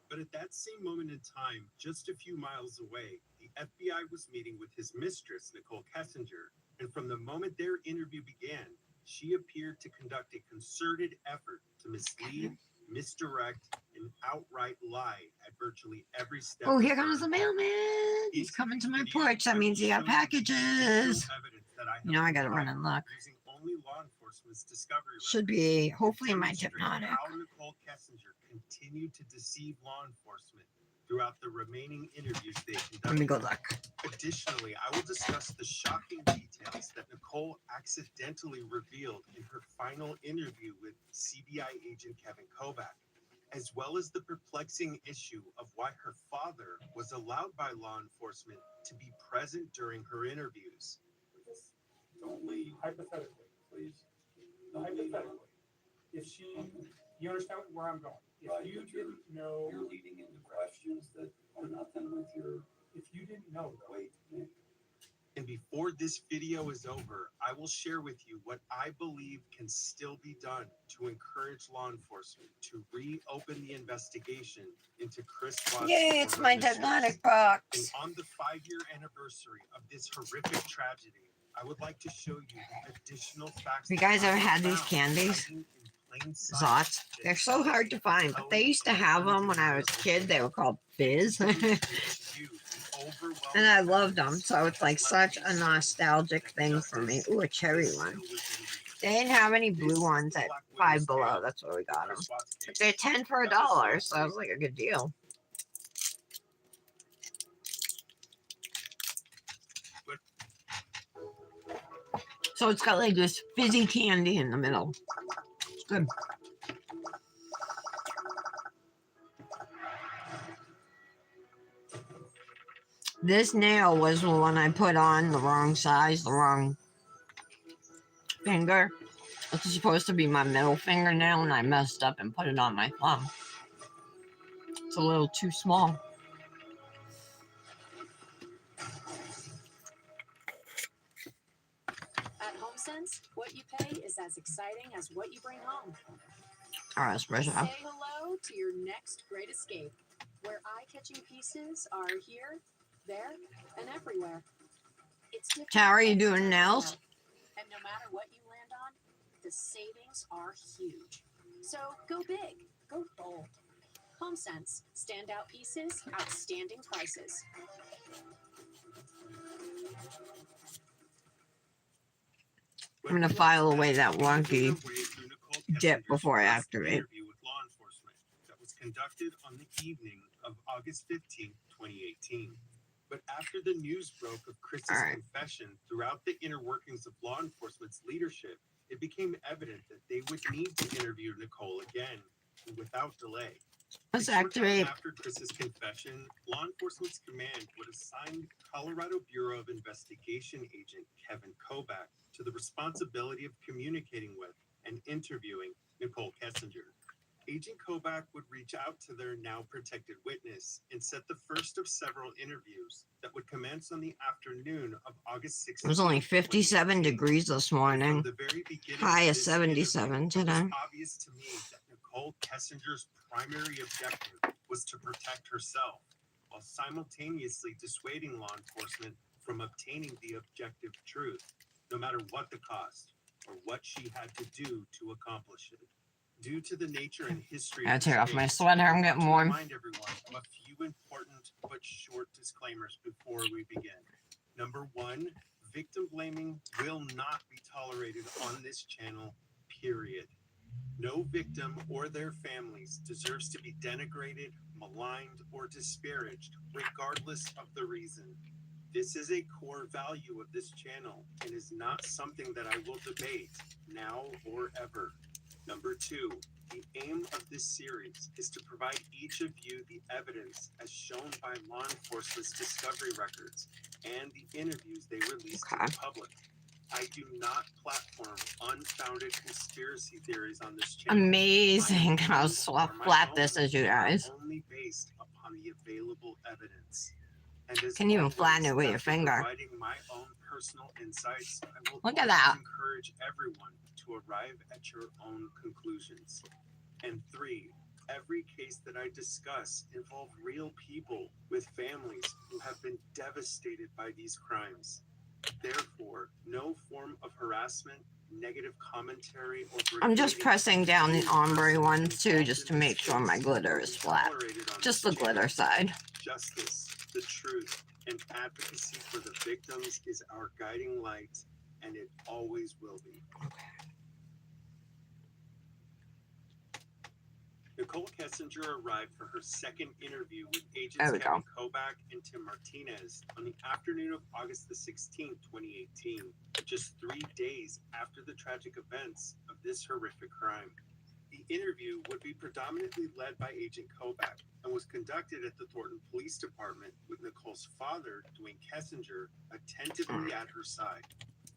But at that same moment in time, just a few miles away, the FBI was meeting with his mistress, Nicole Kessinger, and from the moment their interview began, she appeared to conduct a concerted effort to mislead, misdirect, and outright lie at virtually every step. Oh, of here her comes the mailman. He's coming to my video, porch. That I means will he got show you packages. additional evidence that I have You know, I gotta run provided and look. using only law enforcement's discovery Should records be to hopefully my demonstrate hypnotic. how Nicole Kessinger continued to deceive law enforcement throughout the remaining interviews they Let me conducted. go look. Additionally, I will discuss the shocking details that Nicole accidentally revealed in her final interview with CBI agent Kevin Kovac, as well as the perplexing issue of why her father was allowed by law enforcement to be present during her interviews. Don't leave, Hypothetically, please. Don't leave. hypothetically, if she, you understand where I'm going? If Right, you but you're- didn't know, You're leading into questions that are nothing with your, if you didn't know, though, wait, Nick. And before this video is over, I will share with you what I believe can still be done to encourage law enforcement to reopen the investigation into Chris Watts' Yay, it's former my mistress. hypnotic And box. on the 5-year anniversary of this horrific tragedy, I would like to show you the additional facts. Have you that guys ever I had these found candies? hiding in plain sight Zots. that They're so hard to find, but they used to have them when I was a kid. They were called Fizz. And I loved them, so it's like such a nostalgic thing for me. Ooh, a cherry one. They didn't have any blue ones at Five Below. That's where we got them. But they're 10 for $1, so it was like a good deal. So it's got like this fizzy candy in the middle. It's good. This nail was the one I put on the wrong size, the wrong finger. This is supposed to be my middle fingernail, and I messed up and put it on my thumb. It's a little too small. At HomeSense, what you pay is as exciting as what you bring home. All right, espresso. Say hello to your next great escape, where eye-catching pieces are here, there, and everywhere. It's different Tara, you every doing time nails? out. And no matter what you land on, the savings are huge. So go big, go bold. HomeSense, standout pieces, outstanding prices. I'm gonna file away that wonky dip before I activate. Interview with law enforcement that was conducted on the evening of August 15th, 2018. But after the news broke of Chris's All right. confession throughout the inner workings of law enforcement's leadership, it became evident that they would need to interview Nicole again and without delay. Let's A short time activate. After Chris's confession, law enforcement's command would assign Colorado Bureau of Investigation agent Kevin Kovac to the responsibility of communicating with and interviewing Nicole Kessinger. Agent Kovac would reach out to their now protected witness and set the first of several interviews that would commence on the afternoon of August 16th. It was only 57 degrees this morning. From the very beginning High of is this interview, 77 it was today. obvious to me that Nicole Kessinger's primary objective was to protect herself, while simultaneously dissuading law enforcement from obtaining the objective truth, no matter what the cost or what she had to do to accomplish it. Due to the nature and history Gotta of tear this off my case, sweater. I'm I getting want to warm. remind everyone of a few important but short disclaimers before we begin. Number one, victim blaming will not be tolerated on this channel, period. No victim or their families deserves to be denigrated, maligned, or disparaged, regardless of the reason. This is a core value of this channel and is not something that I will debate now or ever. Number 2, the aim of this series is to provide each of you the evidence as shown by law enforcement's discovery records and the interviews they release to the public. I do not platform unfounded conspiracy theories on this channel. Amazing how flat this is, you guys. Only based upon the available evidence. And as Can even always, flatten it with your after finger. Providing my own personal insights, I will Look at always that. encourage everyone to arrive at your own conclusions. And 3, every case that I discuss involve real people with families who have been devastated by these crimes. Therefore, no form of harassment, negative commentary, or I'm just brigading pressing down the any ombre person ones too, involved just to in make this sure my case glitter will is be flat. tolerated on Just this the glitter channel. side. Justice, the truth, and advocacy for the victims is our guiding light, and it always will be. Nicole Kessinger arrived for her second interview with agents There we Kevin Kobach and Tim Martinez on the afternoon of August the 16th, 2018, just 3 days after the tragic events of this horrific crime. The interview would be predominantly led by Agent Kobach and was conducted at the Thornton Police Department with Nicole's father, Dwayne Kessinger, attentively at her side.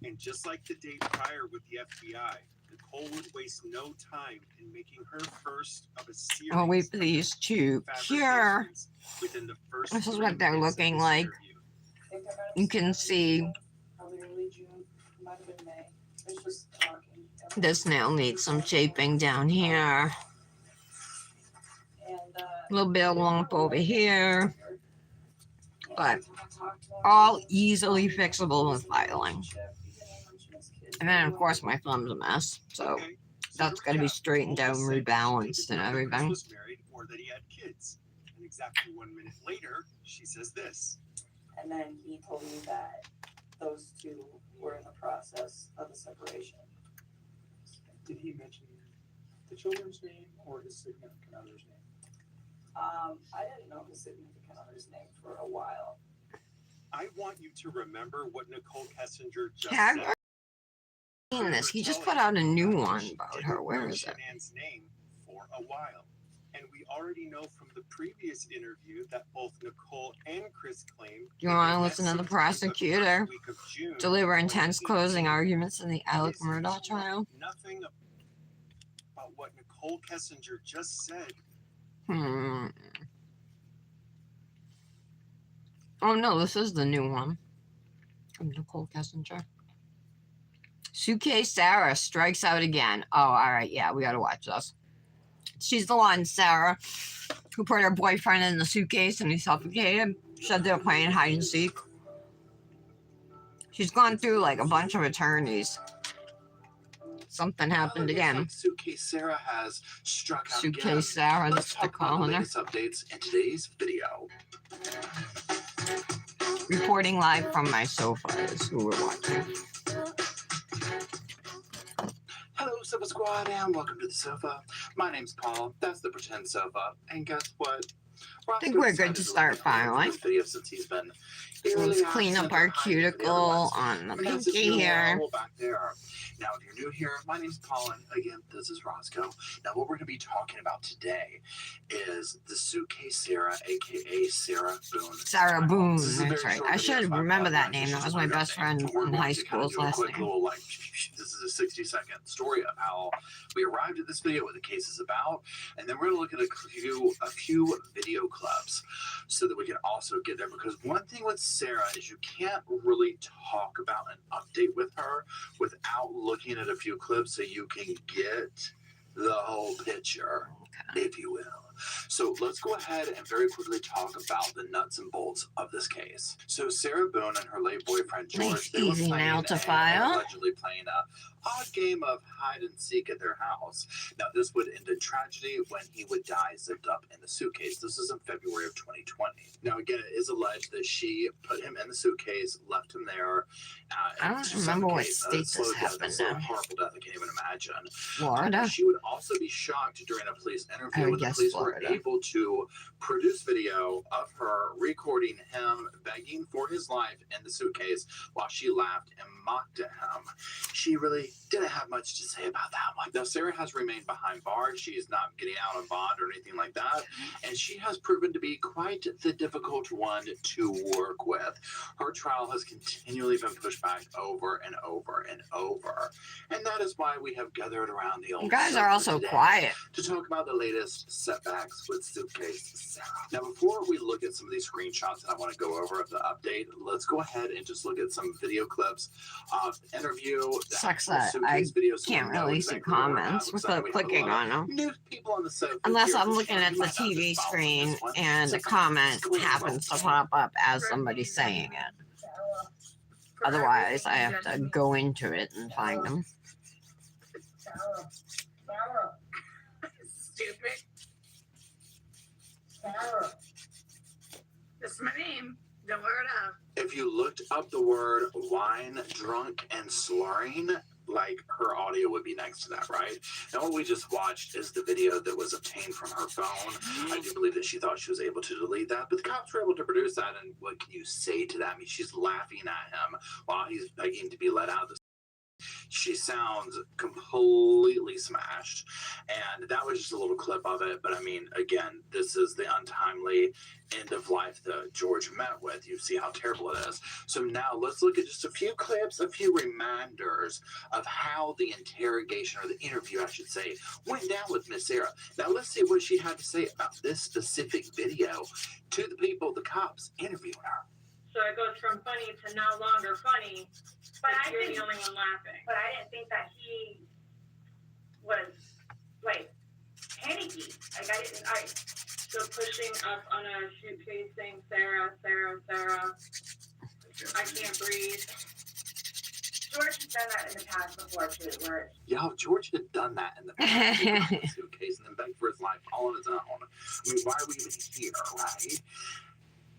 And just like the day prior with the FBI, Nicole would waste no time in making her first of a series. I'll wait for these to cure. Within the first This is 3 what they're minutes of looking this like. interview. You can see Probably early June, might have been May. It's just talking. this nail needs some shaping down here. And A little bit of lump over here. But all easily fixable with filing. And then, of course, my thumb's a mess. So Okay, that's here got to we be go. straightened out and Nicole said rebalanced she and didn't know that Chris everything. was married or that he had kids. And exactly 1 minute later, she says this. And then he told me that those two were in the process of a separation. Did he mention the children's name or his significant other's name? I didn't know his significant other's name for a while. I want you to remember what Nicole Kessinger just Have said. you seen this? He just put out a new one about her. Where is it? Shanann's name for a while. And we already know from the previous interview that both Nicole and Chris claimed You want to listen to the prosecutor deliver intense closing arguments in the Alec Murdaugh trial? Nothing about what Nicole Kessinger just said. Oh no, this is the new one from Nicole Kessinger. Suitcase Sarah strikes out again. Oh, all right, yeah, we gotta watch this. She's the one, Sarah, who put her boyfriend in the suitcase and he suffocated. Said they were playing hide and seek. She's gone through like a bunch of attorneys. Something happened again. Suitcase Sarah has struck out again. Suitcase Sarah, Let's that's what they're talk about the calling her. latest updates in today's video. Reporting live from my sofa is who we're watching. Hello, Sofa Squad, and welcome to the sofa. My name's Paul. That's the pretend sofa. And guess what? I think we're good to start filing. This video since he's been Let's clean up our cuticle on the pinky here. Back there. Now, if you're new here, my name's Paul, and again, this is Roscoe. Now, what we're going to be talking about today is the Suitcase Sarah, aka Sarah Boone. Sarah Boone, This is a that's very right. short I video. should It's about remember that 5 name. minutes. That was my best friend We're in going high to kind of school's do a last quick name. little, this is a 60-second story of how we arrived at this video, what the case is about, and then we're going to look at a few video clips so that we can also get there. Because one thing with Sarah is you can't really talk about an update with her without looking at a few clips so you can get the whole picture, if you will. So let's go ahead and very quickly talk about the nuts and bolts of this case. So Sarah Boone and her late boyfriend George, Nice, they were easy playing now to file. allegedly playing a odd game of hide and seek at their house. Now this would end in tragedy when he would die zipped up in the suitcase. This is in February of 2020. Now again, it is alleged that she put him in the suitcase, left him there. I don't remember what state this happened It's a in. horrible death I can't even imagine. Florida. She would also be shocked during a police this I interview would when the guess police were Florida. able to produce video of her recording him begging for his life in the suitcase while she laughed and mocked at him. She really didn't have much to say about that one. Now, Sarah has remained behind bars. She is not getting out on bond or anything like that. And she has proven to be quite the difficult one to work with. Her trial has continually been pushed back over and over and over. And that is why we have gathered around the old You guys sofa are also today quiet. to talk about the latest setbacks with Suitcase Sarah. Now, before we look at some of these screenshots that I want to go over of the update, let's go ahead and just look at some video clips of the interview. The Sucks actual that I Suitcase video, so we can't know really see exactly where we're at. comments Looks like without we have a clicking lot of on them. new people on the sofa Unless here I'm this looking morning. at You the might not TV just follow screen this one. and a So comment go ahead. happens to pop up as somebody's saying it. Otherwise, I have to go into it and find them. Stupid. Sarah. That's my name. Don't wear it up. If you looked up the word wine, drunk, and slurring, like her audio would be next to that, right? And what we just watched is the video that was obtained from her phone. I do believe that she thought she was able to delete that, but the cops were able to produce that. And what can you say to that? I mean, she's laughing at him while he's begging to be let out of the. She sounds completely smashed, and that was just a little clip of it. But I mean, again, this is the untimely end of life that George met with. You see how terrible it is. So now let's look at just a few clips, a few reminders of how the interrogation, or the interview, I should say, went down with Miss Sarah. Now let's see what she had to say about this specific video to the people, the cops interviewing her. So it goes from funny to no longer funny, but you're the only one laughing. But I didn't think that he was like panicky. Like I So pushing up on a suitcase saying Sarah, Sarah, Sarah. I can't breathe. George has done that in the past before too, where Yeah, George had done that in the past. He got in the suitcase and then begged for his life all on his own. I mean, why are we even here, right?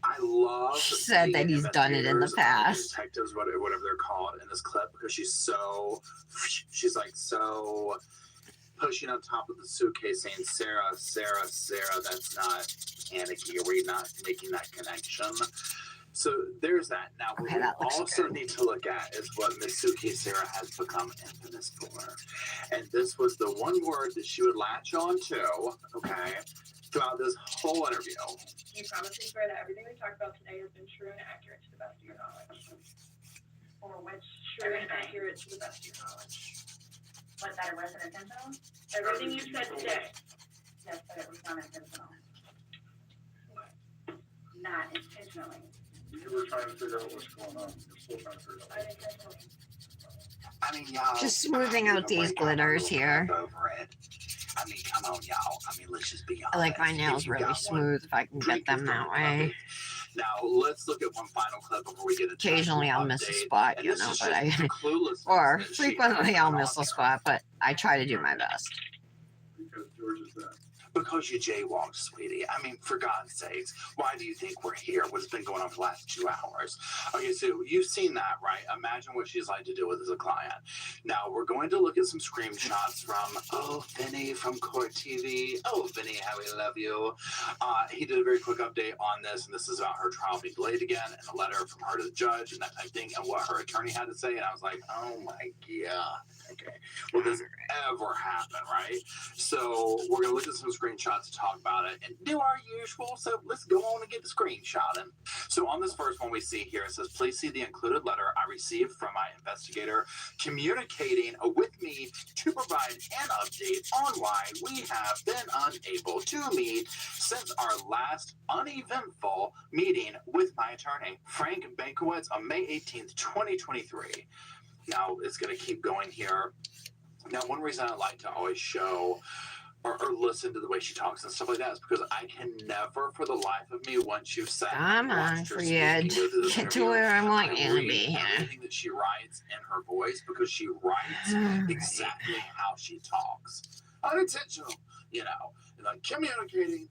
I love. She said that he's done it in the past. Detectives, whatever they're called, in this clip, because she's like so pushing on top of the suitcase, saying Sarah, Sarah, Sarah. That's not panicky. Are we not making that connection? So there's that. Now, what we also need to look at is what Miss Suitcase Sarah has become infamous for. And this was the one word that she would latch on to, okay, throughout this whole interview. You promise me, swear that everything we talked about today has been true and accurate to the best of your knowledge. or which True and everything. accurate to the best of your knowledge. Was that it wasn't intentional? Everything you said today. Yes, but it was not intentional. Not intentionally. You were trying to figure out what's going on. You're still trying to figure out. Unintentionally. I mean, y'all. Just smoothing out these glitters here. Over it. I mean, come on, y'all. I mean, let's just be honest. I like my nails If you really got one, smooth if I can get them that way. Now, let's look at one final clip before we get into Occasionally I'll miss a spot, And you this know, is but just I, the cluelessness or that she frequently has I'll on miss a here. spot, but I try to do my best. Because George is that. Because you jaywalked, sweetie. I mean, for God's sakes, why do you think we're here? What's been going on for the last 2 hours? Okay, so you've seen that, right? Imagine what she's like to deal with as a client. Now, we're going to look at some screenshots from, Vinny from Court TV. Oh, Vinny, how we love you. He did a very quick update on this, and this is about her trial being delayed again, and a letter from her to the judge, and that type of thing, and what her attorney had to say. And I was like, oh my God. Okay. Will this ever happen, right? So we're going to look at some screenshots to talk about it and do our usual. So let's go on and get the screenshotting. So on this first one we see here, it says, please see the included letter I received from my investigator communicating with me to provide an update on why we have been unable to meet since our last uneventful meeting with my attorney, Frank Bankowitz, on May 18th, 2023. Now, it's going to keep going here. Now, one reason I like to always show or listen to the way she talks and stuff like that is because I can never, for the life of me, once you've said, Come on, Fred. Get to where I want you to be here. everything that she writes in her voice, because she writes exactly how she talks. Unintentional, like communicating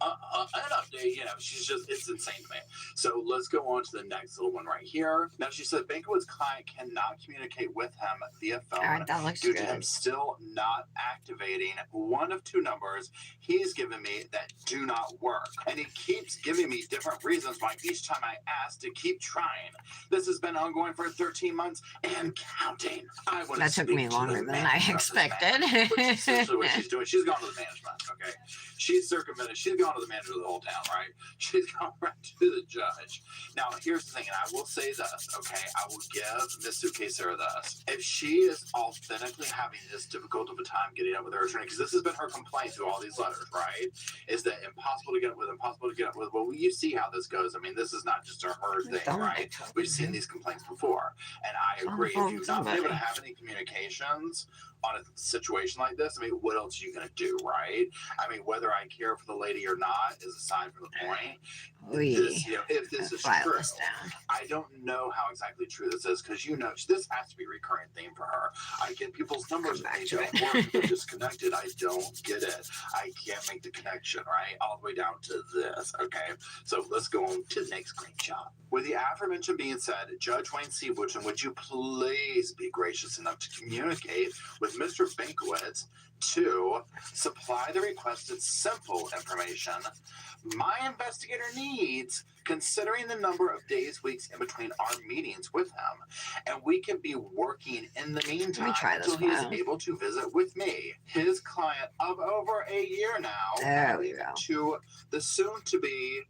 an update, you know, it's insane to me. So let's go on to the next little one right here. Now she said Bankwood's client cannot communicate with him via phone All right, that looks due to him good. still not activating one of two numbers he's given me that do not work. And he keeps giving me different reasons why each time I ask to keep trying. This has been ongoing for 13 months and counting. I want That to took me speak to longer the than I manager of this man, expected. which is essentially what she's doing. She's gone to the management, okay? She's circumvented. She's gone to the manager of the whole town, right? She's gone right to the judge. Now, here's the thing, and I will say this, okay? I will give Miss Sarah this. If she is authentically having this difficult of a time getting up with her attorney, because this has been her complaint through all these letters, right? Is that impossible to get up with, impossible to get up with. Well, you see how this goes. I mean, this is not just a her thing, right? We've seen these complaints before. And I agree. If you've not been able to have any communications on a situation like this, I mean, what else are you going to do, right? I mean, whether I care for the lady or not is aside from the point. This, you know, if this is true, I don't know how exactly true this is, because, you know, this has to be a recurring theme for her. I get people's numbers and they don't work, they're disconnected. I don't get it. I can't make the connection, right? All the way down to this, okay? So let's go on to the next screenshot. With the aforementioned being said, Judge Wayne C. Woodson, would you please be gracious enough to communicate with Mr. Bankwitz to supply the requested simple information my investigator needs, considering the number of days, weeks in between our meetings with him, and we can be working in the meantime until he is able to visit with me, his client of over a year now, there we go, to the soon-to-be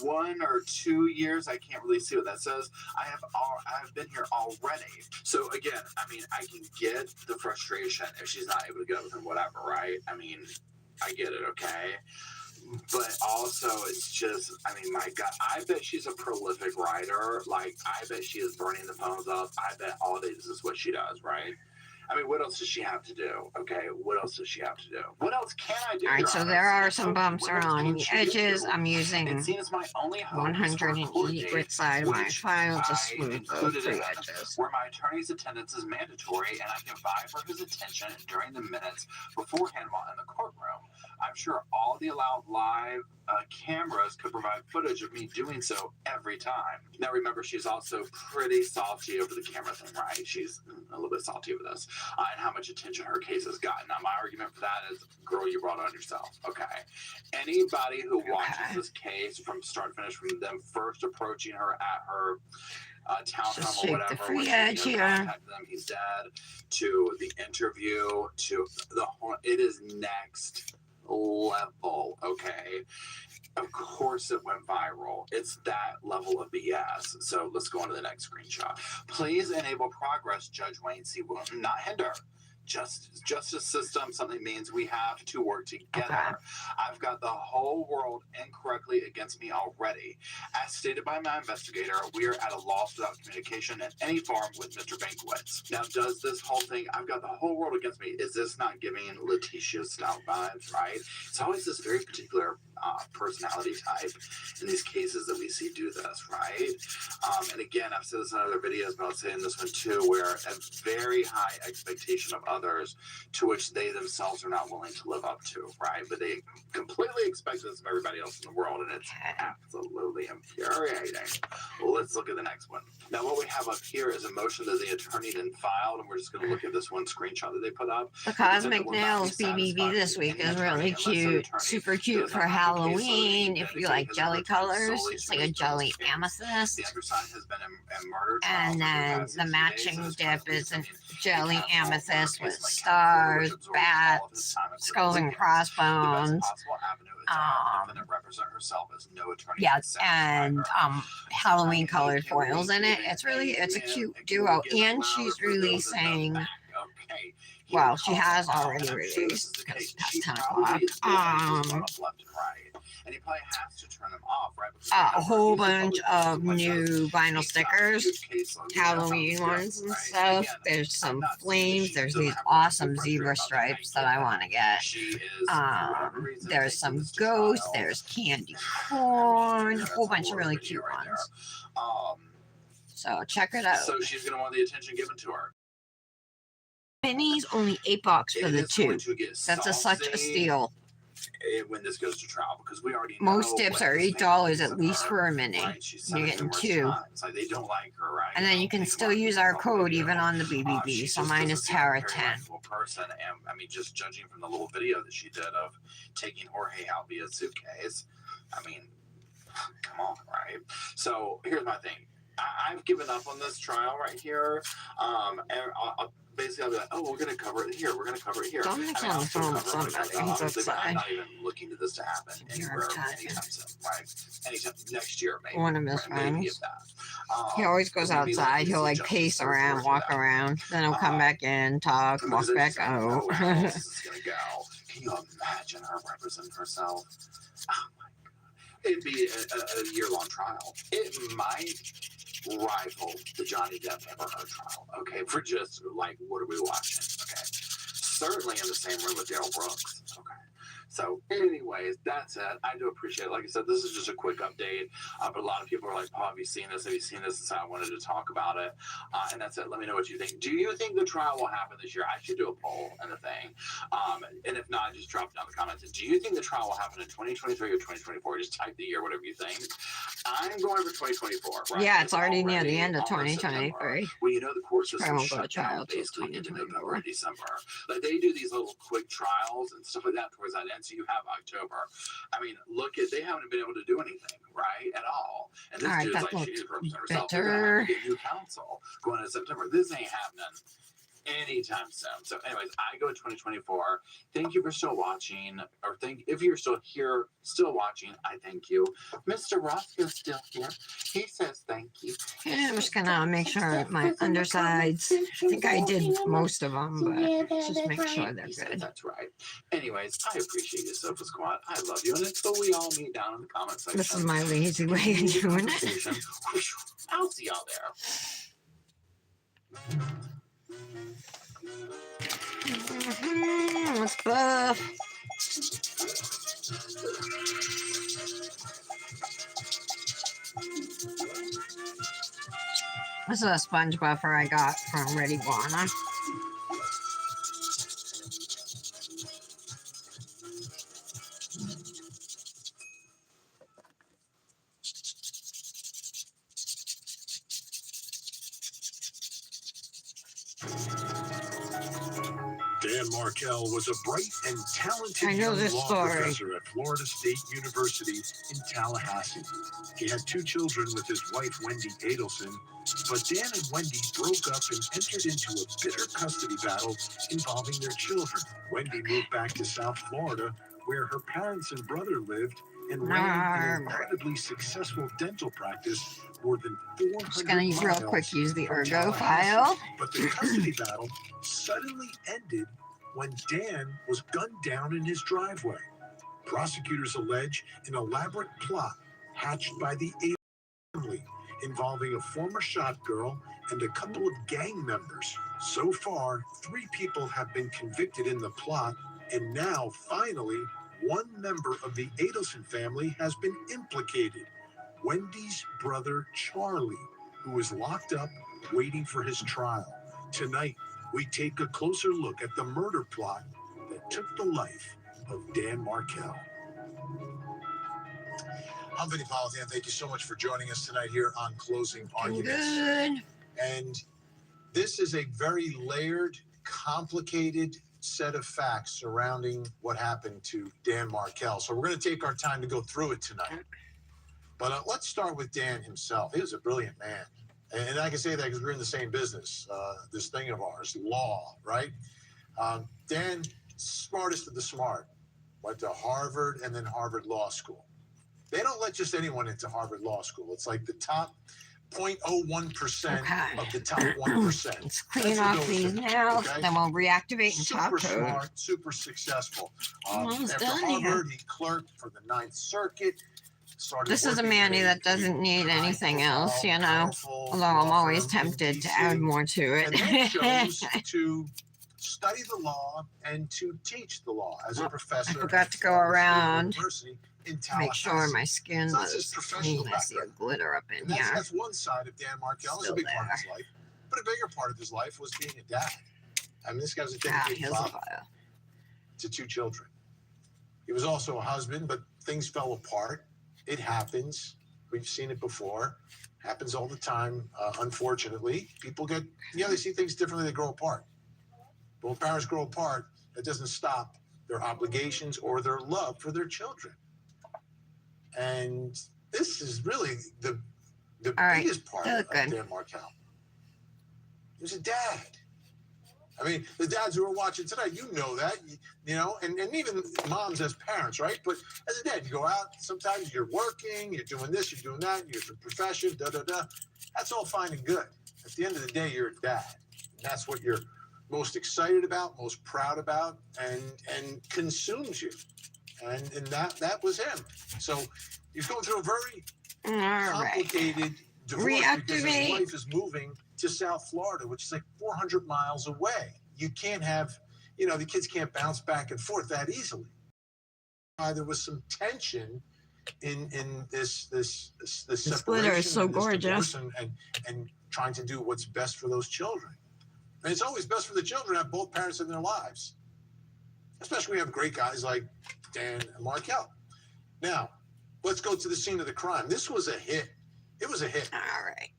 1 or 2 years. I can't really see what that says. I've been here already. So again, I mean, I can get the frustration if she's not able to get with him, whatever, right? I mean, I get it, okay? But also, it's just, I mean, my God, I bet she's a prolific writer. Like, I bet she is burning the phones up. I bet all day this is what she does, right? I mean, what else does she have to do? Okay, what else does she have to do? What else can I do? All right, so there are some bumps around the edges. I'm using 108 grit side of my file to smooth those free edges. Where my attorney's attendance is mandatory and I can vie for his attention during the minutes beforehand while in the courtroom. I'm sure all the allowed live cameras could provide footage of me doing so every time. Now remember, she's also pretty salty over the camera thing, right? She's a little bit salty over this and how much attention her case has gotten. Now my argument for that is, girl, you brought it on yourself, okay? Anybody who watches this case from start to finish, from them first approaching her at her townhome or whatever, free when edge she here. contacted them, he's dead, to the interview, to the whole, it is next level, okay? Of course it went viral. It's that level of BS. So let's go on to the next screenshot. Please enable progress, Judge Wayne C. Wilson, not hinder. Justice system, something means we have to work together. Okay. I've got the whole world incorrectly against me already. As stated by my investigator, we are at a loss without communication in any form with Mr. Bankwitz. Now, does this whole thing, I've got the whole world against me, is this not giving Letitia style vibes, right? It's always this very particular personality type in these cases that we see do this, right? And again, I've said this in other videos, but I'll say in this one too, where a very high expectation of others to which they themselves are not willing to live up to, right? But they completely expect this of everybody else in the world, and it's absolutely infuriating. Let's look at the next one. Now, what we have up here is a motion that the attorney then filed, and we're just going to look at this one screenshot that they put up. The Cosmic Nails BBB this week is really cute, super cute for Halloween. If you like jelly colors, it's like a jelly amethyst. And then the matching dip is a jelly amethyst with stars, bats, skulls and crossbones. Yeah, and Halloween colored foils in it. It's a cute duo, and she's releasing. Well, she has already released because it's past 10 o'clock. And he probably has to turn them off, right? A whole bunch of new vinyl stickers, Halloween ones and stuff. There's some flames. There's these awesome zebra stripes that I want to get. There's some ghosts. There's candy corn. A whole bunch of really cute ones. So check it out. So she's going to want the attention given to her. Minis only $8 for the two. That's such a steal. when this goes to trial, because we already know Most dips what are this $8 family at least is for a about, minute. right? She's said You're it getting numerous 2. times. Like, they don't like her, right? And then you can Think still about use this our whole code video. even on the She BBB. So just mine doesn't is seem like a very Tara10. likable person, and I mean, just judging from the little video that she did of taking Jorge out via suitcase, I mean, come on, right? So here's my thing. I've given up on this trial right here. And basically, I'll be like, oh, we're going to cover it here. We're going to cover it here. Dominic's I mean, on I'll the still phone with cover it, somebody. like, He's obviously, but I'm outside. not even looking to this to happen anywhere anytime soon, right? Anytime next year, maybe. One of his right? Maybe friends. if that. He always goes we'd be lucky outside. to He'll see like justice pace go around, forward for walk that. around. Then he'll come back in, talk, walk Because they back just don't know out. where else this is going to go. Can you imagine her representing herself? Oh my God. It'd be a year-long trial. It might rival the Johnny Depp Amber Heard trial, okay? For just, like, what are we watching, okay? Certainly in the same room with Daryl Brooks, okay? So, anyways, that's it. I do appreciate it. Like I said, this is just a quick update. But a lot of people are like, "Oh, have you seen this? Have you seen this?" So I wanted to talk about it. And that's it. Let me know what you think. Do you think the trial will happen this year? I should do a poll and a thing. And if not, just drop it down in the comments. Do you think the trial will happen in 2023 or 2024? Just type the year, whatever you think. I'm going for 2024. Right? Yeah, it's already near the end of almost September. 2023. Well, you know, the court Probably system won't go to shut down trial till basically into November 2024. and December. Like, they do these little quick trials and stuff like that towards that end. So you have October. I mean, look at, they haven't been able to do anything, right, at all. And this All right, dude's that like, she looks needs to represent herself. They're gonna have better. to get new counsel going into September. This ain't happening anytime soon. So, anyways, I go in 2024. Thank you for still watching, or if you're still here, still watching. I thank you. Mr. Roscoe's still here. He says thank you. Yeah, I'm just gonna make sure my undersides. I think I did most of them, but just make sure they're He said good. that's right. Anyways, I appreciate you, Sofa Squad. I love you, and until we all meet down in the comment section. This is my lazy way of doing it. I'll see y'all there. Let's buff. This is a sponge buffer I got from Ready Guana. Dan Markel was a bright and talented I know young this law story. professor at Florida State University in Tallahassee. He had 2 children with his wife, Wendy Adelson, but Dan and Wendy broke up and entered into a bitter custody battle involving their children. Wendy moved back to South Florida, where her parents and brother lived, and ran an incredibly successful dental practice more than 400 Just gonna miles real quick use the from ergo Tallahassee. file. But the custody battle suddenly ended when Dan was gunned down in his driveway. Prosecutors allege an elaborate plot hatched by the Adelson family involving a former shot girl and a couple of gang members. So far, 3 people have been convicted in the plot, and now, finally, one member of the Adelson family has been implicated. Wendy's brother, Charlie, who is locked up waiting for his trial. Tonight, we take a closer look at the murder plot that took the life of Dan Markel. I'm Vinny Politan. Thank you so much for joining us tonight here on Closing Arguments. Good. And this is a very layered, complicated set of facts surrounding what happened to Dan Markel. So we're going to take our time to go through it tonight. But let's start with Dan himself. He was a brilliant man. And I can say that because we're in the same business, this thing of ours, law, right? Dan, smartest of the smart, went to Harvard and then Harvard Law School. They don't let just anyone into Harvard Law School. It's like the top 0.01% of the top 1%. Let's clean off these now, then we'll reactivate and top Super coat. smart, super successful. Almost After done Harvard, here. he clerked for the Ninth Circuit. This is a Manny that doesn't need anything else, you know, although I'm always tempted to add more to And then it. chose to study the law and to teach the law as a professor. I forgot at to go Florida State around University in to make sure Tallahassee. my skin So that's his was professional clean. I see a background. glitter up in And here. that's one side of Dan Markel. It's a Still big part of his life. But a bigger part of his life was being a dad. I mean, this guy was a dedicated here's the father file. to 2 children. He was also a husband, but things fell apart. It happens. We've seen it before. Happens all the time, unfortunately. People get, they see things differently, they grow apart. But when parents grow apart, that doesn't stop their obligations or their love for their children. And this is really the biggest part of Dan Markel. He was a dad. I mean, the dads who are watching tonight, you know that, and even moms as parents, right? But as a dad, you go out, sometimes you're working, you're doing this, you're doing that, you're your profession, da-da-da. That's all fine and good. At the end of the day, you're a dad. And that's what you're most excited about, most proud about, and consumes you. And that was him. So he's going through a very complicated divorce because his wife is moving to South Florida, which is like 400 miles away. You can't have, the kids can't bounce back and forth that easily. There was some tension in this separation, splitter is so gorgeous, and trying to do what's best for those children. And it's always best for the children to have both parents in their lives, especially when you have great guys like Dan Markel. Now, let's go to the scene of the crime. This was a hit. It was a hit. All right.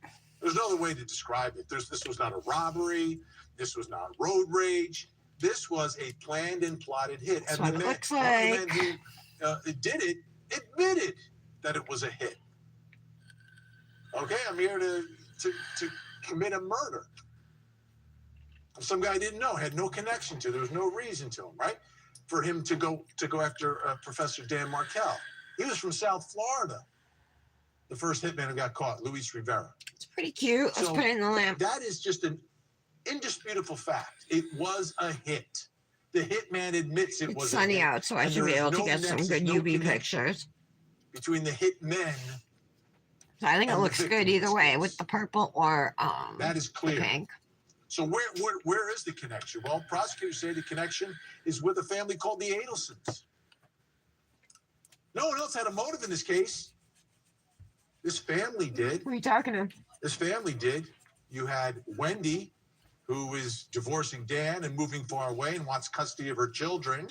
There's no other way to describe it. This was not a robbery. This was not road rage. This was a planned and plotted hit. That's and what the it looks man like. who did it admitted that it was a hit. Okay, I'm here to commit a murder. Some guy didn't know, had no connection to. There was no reason to him, right? For him to go after Professor Dan Markel. He was from South Florida. The first hitman who got caught, Luis Rivera. It's pretty cute. Let's put it in the lamp. That is just an indisputable fact. It was a hit. The hitman admits it was sunny a hit. out, so I should be able to get some good UV pictures. Between the hitmen. So I think it looks good either way, with the purple or that is clear. the pink. So where is the connection? Well, prosecutors say the connection is with a family called the Adelsons. No one else had a motive in this case. This family did. What are you talking to? This family did. You had Wendy, who is divorcing Dan and moving far away and wants custody of her children.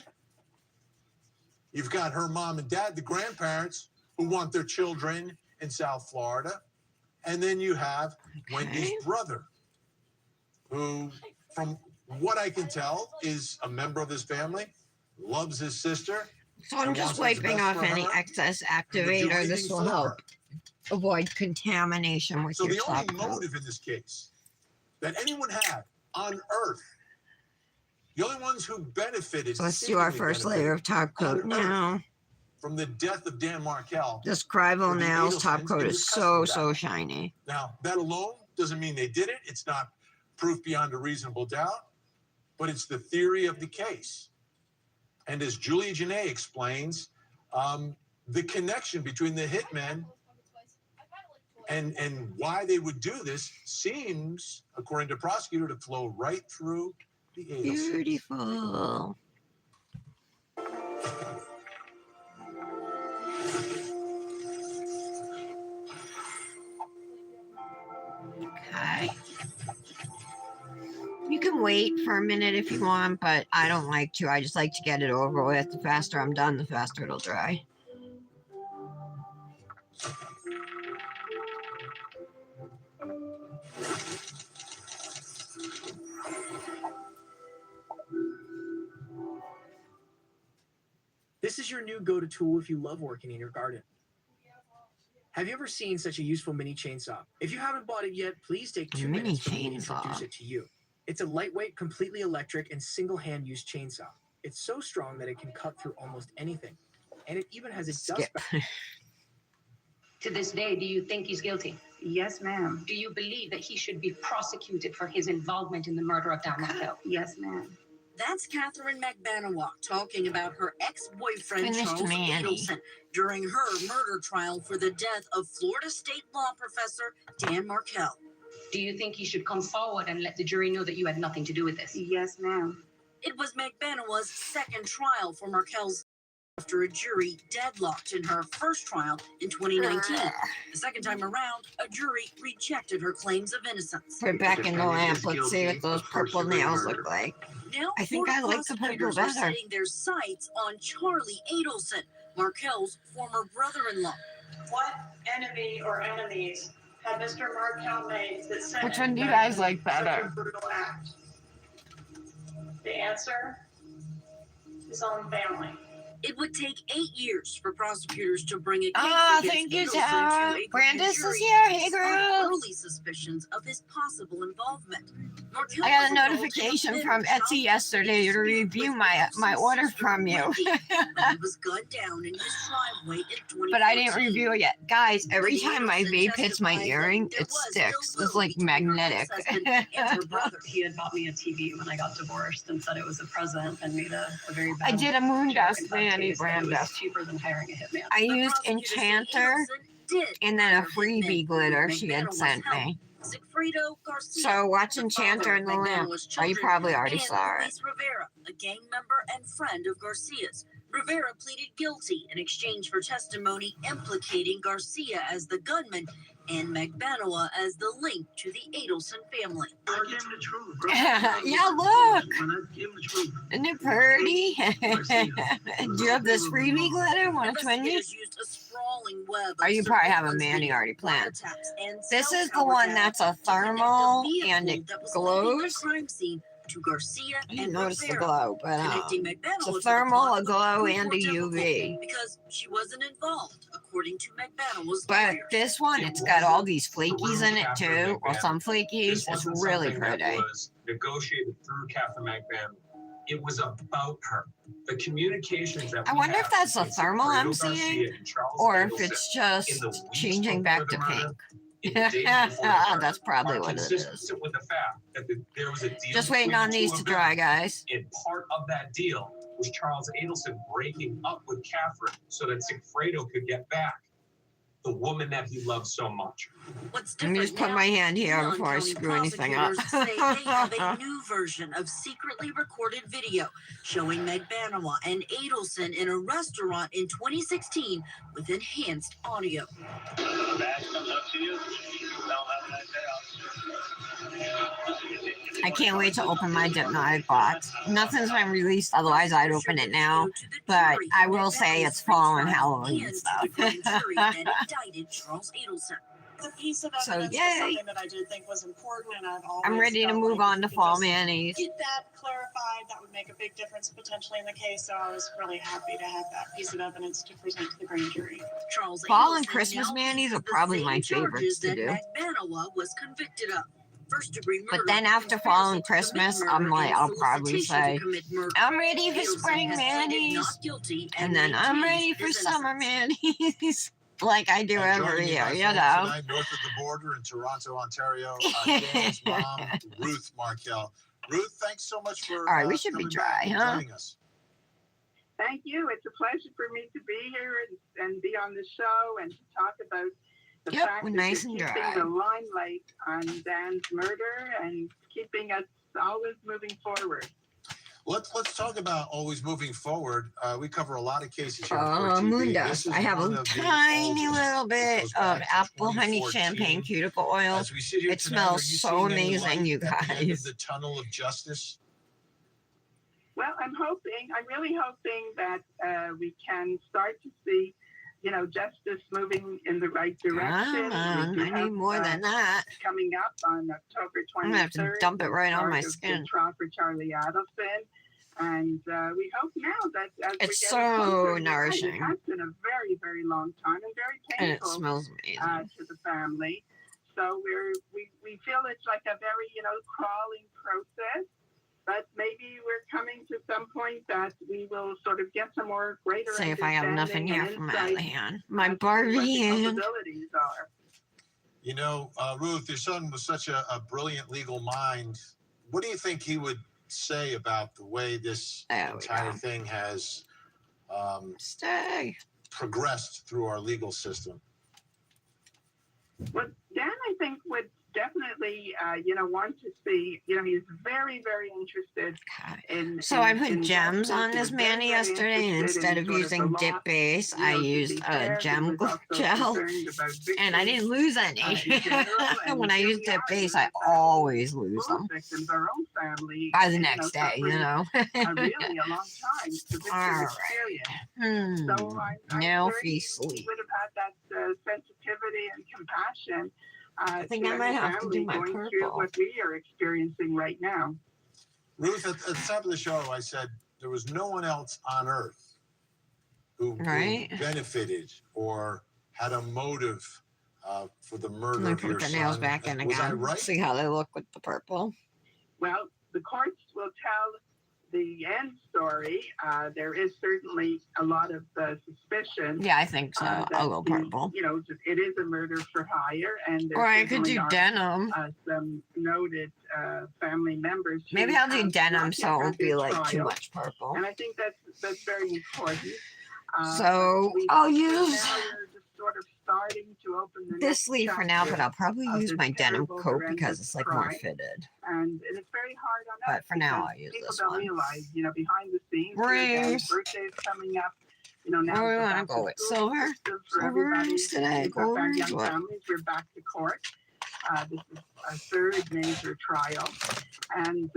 You've got her mom and dad, the grandparents, who want their children in South Florida. And then you have Wendy's brother, who, from what I can tell, is a member of this family, loves his sister. So I'm just wiping off any excess activator. This will help avoid contamination with your top coat. The only motive in this case that anyone had on Earth, the only ones who benefited. So let's do our first layer of top coat now. From the death of Dan Markel. This Crivel Nails top coat is so shiny. Now, that alone doesn't mean they did it. It's not proof beyond a reasonable doubt, but it's the theory of the case. And as Julia Janae explains, the connection between the hitmen and why they would do this seems, according to prosecutor, to flow right through the Adelsons. Beautiful. Okay. You can wait for a minute if you want, but I don't like to. I just like to get it over with. The faster I'm done, the faster it'll dry. This is your new go-to tool if you love working in your garden. Have you ever seen such a useful mini chainsaw? If you haven't bought it yet, please take 2 minutes for me to introduce it to you. It's a lightweight, completely electric, and single-hand use chainsaw. It's so strong that it can cut through almost anything. And it even has a dust bag. To this day, do you think he's guilty? Yes, ma'am. Do you believe that he should be prosecuted for his involvement in the murder of Dan Markel? Yes, ma'am. That's Catherine McBanawa talking about her ex-boyfriend, Finished Charles Manny. Adelson, during her murder trial for the death of Florida State law professor Dan Markel. Do you think he should come forward and let the jury know that you had nothing to do with this? Yes, ma'am. It was McBanawa's second trial for Markel's after a jury deadlocked in her first trial in 2019. The second time around, a jury rejected her claims of innocence. Put it back in the lamp. Let's see what those purple nails look like. Now, I think I like the purple prosecutors are better. setting their sights on Charlie Adelson, Markel's former brother-in-law. What enemy or enemies had Mr. Markel made that sent Which him one do you to guys like such a better? brutal act? The answer, his own family. It would take 8 years for prosecutors to bring a case Ah, against thank you, Adelson Tara. to a grand Brandis is jury, here. Hey, despite girl. early suspicions of his possible involvement. Markel I got a was involved in notification bitter from Etsy shoplifting yesterday to dispute review with my Adelson's order sister, from you. Wendy, when he was gunned down in his driveway in 2014. But I didn't review it yet. Guys, every Wendy time my Adelson vape hits my testified that earring, there it was sticks. ill It's will like between her magnetic. ex-husband and her brother. He had bought me a TV when I got divorced and said it was a present and made a very bad I did a moon joke dust in that Manny case that it was Branda. cheaper than hiring a hitman. I But used prosecutors say Enchanter Adelson did and then a hire freebie hitmen glitter with she had McManus' sent help. me. Sigfredo Garcia, So watch the Enchanter father in of the lamp. McManus' Oh, you children, probably already and saw it. Luis Rivera, a gang member and friend of Garcia's. Rivera pleaded guilty in exchange for testimony implicating Garcia as the gunman and Magbanoa as the link to the Adelson family. I gave him the truth, bro. Yeah, look. When I gave him the truth. Isn't it pretty? Do you have this freebie glitter? Want to twin me? Investigators used a sprawling web Or of you probably have a surveillance Manny video, already planned. wiretaps, and This cell is the tower one data that's a to connect a thermal vehicle and it that was leaving the glows. crime scene to Garcia I didn't and notice the Rivera, glow, but connecting it's Magbanoa a to the thermal, plot a was glow, more and a difficult UV. because she wasn't involved, according to Magbanoa's But lawyers. this one, it's got all these flakies in it too. Well, some flakies. This It's wasn't really something that pretty. was negotiated through Catherine McMahon. It was about her. The communications that I we wonder if have that's the between thermal I'm Sigfredo Garcia seeing, and Charles or if Adelson it's in just the weeks changing before back the to murder, pink. in the days before the murder, That's probably are what it is. consistent with the fact that there was a deal Just waiting between on the these two to of them. dry, guys. And part of that deal was Charles Adelson breaking up with Catherine so that Sigfredo could get back the woman that he loved so much. What's Let me different just put now, my hand here Huron before I County screw anything up. prosecutors say they have a new version of secretly recorded video showing Magbanoa and Adelson in a restaurant in 2016 with enhanced audio. I can't wait to open my Dipnotic box. Nothing's been released, otherwise I'd open it now. But I will say it's fall and Halloween stuff. The piece of So, evidence was yay. something that I did think was important, and I've always I'm ready to felt move like on if to we could fall just mayonnaise. Get that clarified. That would make a big difference potentially in the case. So I was really happy to have that piece of evidence to present to the grand jury. Charles Fall and Adelson Christmas now mayonnaise are faces the probably same my favorites charges to that do. Magbanoa was convicted of. First-degree But murder, then after fall and Christmas, I'm like, I'll probably say, I'm ready for spring mayonnaise. And then I'm ready for summer mayonnaise. Like I do And every joining me year, by you phone know. tonight, north of the border in Toronto, Ontario, Dan's mom, Ruth Markel. Ruth, thanks so much for All right, we should be coming dry, back and huh? joining us. Thank you. It's a pleasure for me to be here and be on the show and to talk about the Yep, fact we're that nice you're and keeping dry. the limelight on Dan's murder and keeping us always moving forward. Let's talk about always moving forward. We cover a lot of cases here. Moon dust. I have a tiny little bit of apple honey 2014. champagne cuticle oil. As we sit here It tonight, smells are you so seeing any amazing, light you at the end of guys. the tunnel of justice? Well, I'm really hoping that we can start to see, justice moving in the right direction. Come on, We do I need have, more than that. coming up on October 23rd. I'm gonna have to dump it right on my the skin. trial for Charlie Adelson. And we hope now that as It's we're getting so closer, nourishing. it has been a very, very long time and very And it painful smells amazing. to the family. So we feel it's like a very, crawling process. But maybe we're coming to some point that we will sort of get some more greater See if I have enough in understanding here and for my insight other hand. My as to what Barbie the hand. capabilities are. You know, Ruth, your son was such a brilliant legal mind. What do you think he would say about the way this entire thing has progressed through our legal system? Well, Dan, I think would definitely, want to see, he's very, very interested in. So I put gems on this Manny yesterday, and instead of using dip base, I used a gem gel, and I didn't lose any. When I use dip base, I always lose them victims, our own family, by the next day, really a long time to this experience. So I no certainly sleep. would have had that sensitivity and compassion. I think I might have to do my going through purple. what we are experiencing right now. Ruth, at the top of the show, I said there was no one else on earth who benefited or had a motive for the murder I'm of gonna your put the son. nails back in Was I again. right? See how they look with the purple. Well, the courts will tell the end story. There is certainly a lot of suspicion. Yeah, I think so. I'll go purple. It is a murder for hire, and Or I could do denim. Some noted family members. Maybe I'll do denim so it won't be like too trial. much purple. And I think that's very important. So I'll use now we're just sort of starting to open the this next sleeve for now, but I'll probably of use this my denim terrible, coat because horrendous it's like more crime. fitted. And it's very hard on us. But for now, because I'll use people this don't one. realize, behind the scenes, Ruth. birthdays coming up. Now Oh, we it's want to back go with school silver? for Silver everybody. today? We've got back Gold? young What? families. We're back to court. This is a third major trial. And,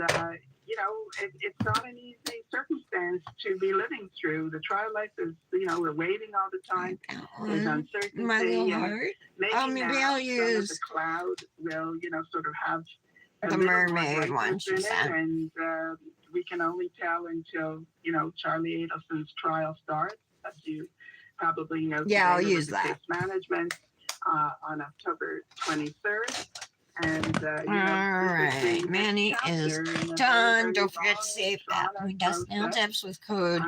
it's not an easy circumstance to be living through. The trial life is, we're waiting all the time. There's uncertainty. My little and heart. maybe Maybe now I'll use the cloud will, sort of have a the little more mermaid one brightness she in it, sent. and we can only tell until, Charlie Adelson's trial starts, as you probably know. Yeah, I'll today, use there was a that. Case management on October 23rd. And, All right, Manny is done. Don't forget to save that Dust Nail Tips with code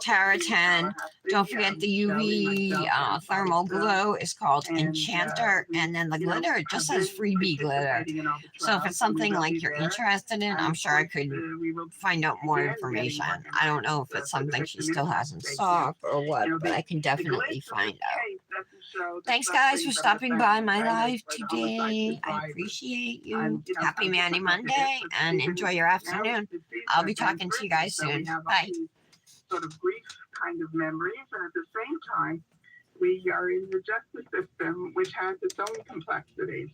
TARA10. Don't forget the UV thermal glow is called Enchanter, and then the glitter it just says freebie glitter. So if it's something like you're interested in, I'm sure I could find out more information. I don't know if it's something she still has in stock or what, but I can definitely find out. Thanks guys for stopping by my live today. I appreciate you. Happy Manny Monday and enjoy your afternoon. I'll be talking to you guys soon. Bye. Sort of grief kind of memories, and at the same time, we are in the justice system, which has its own complexities.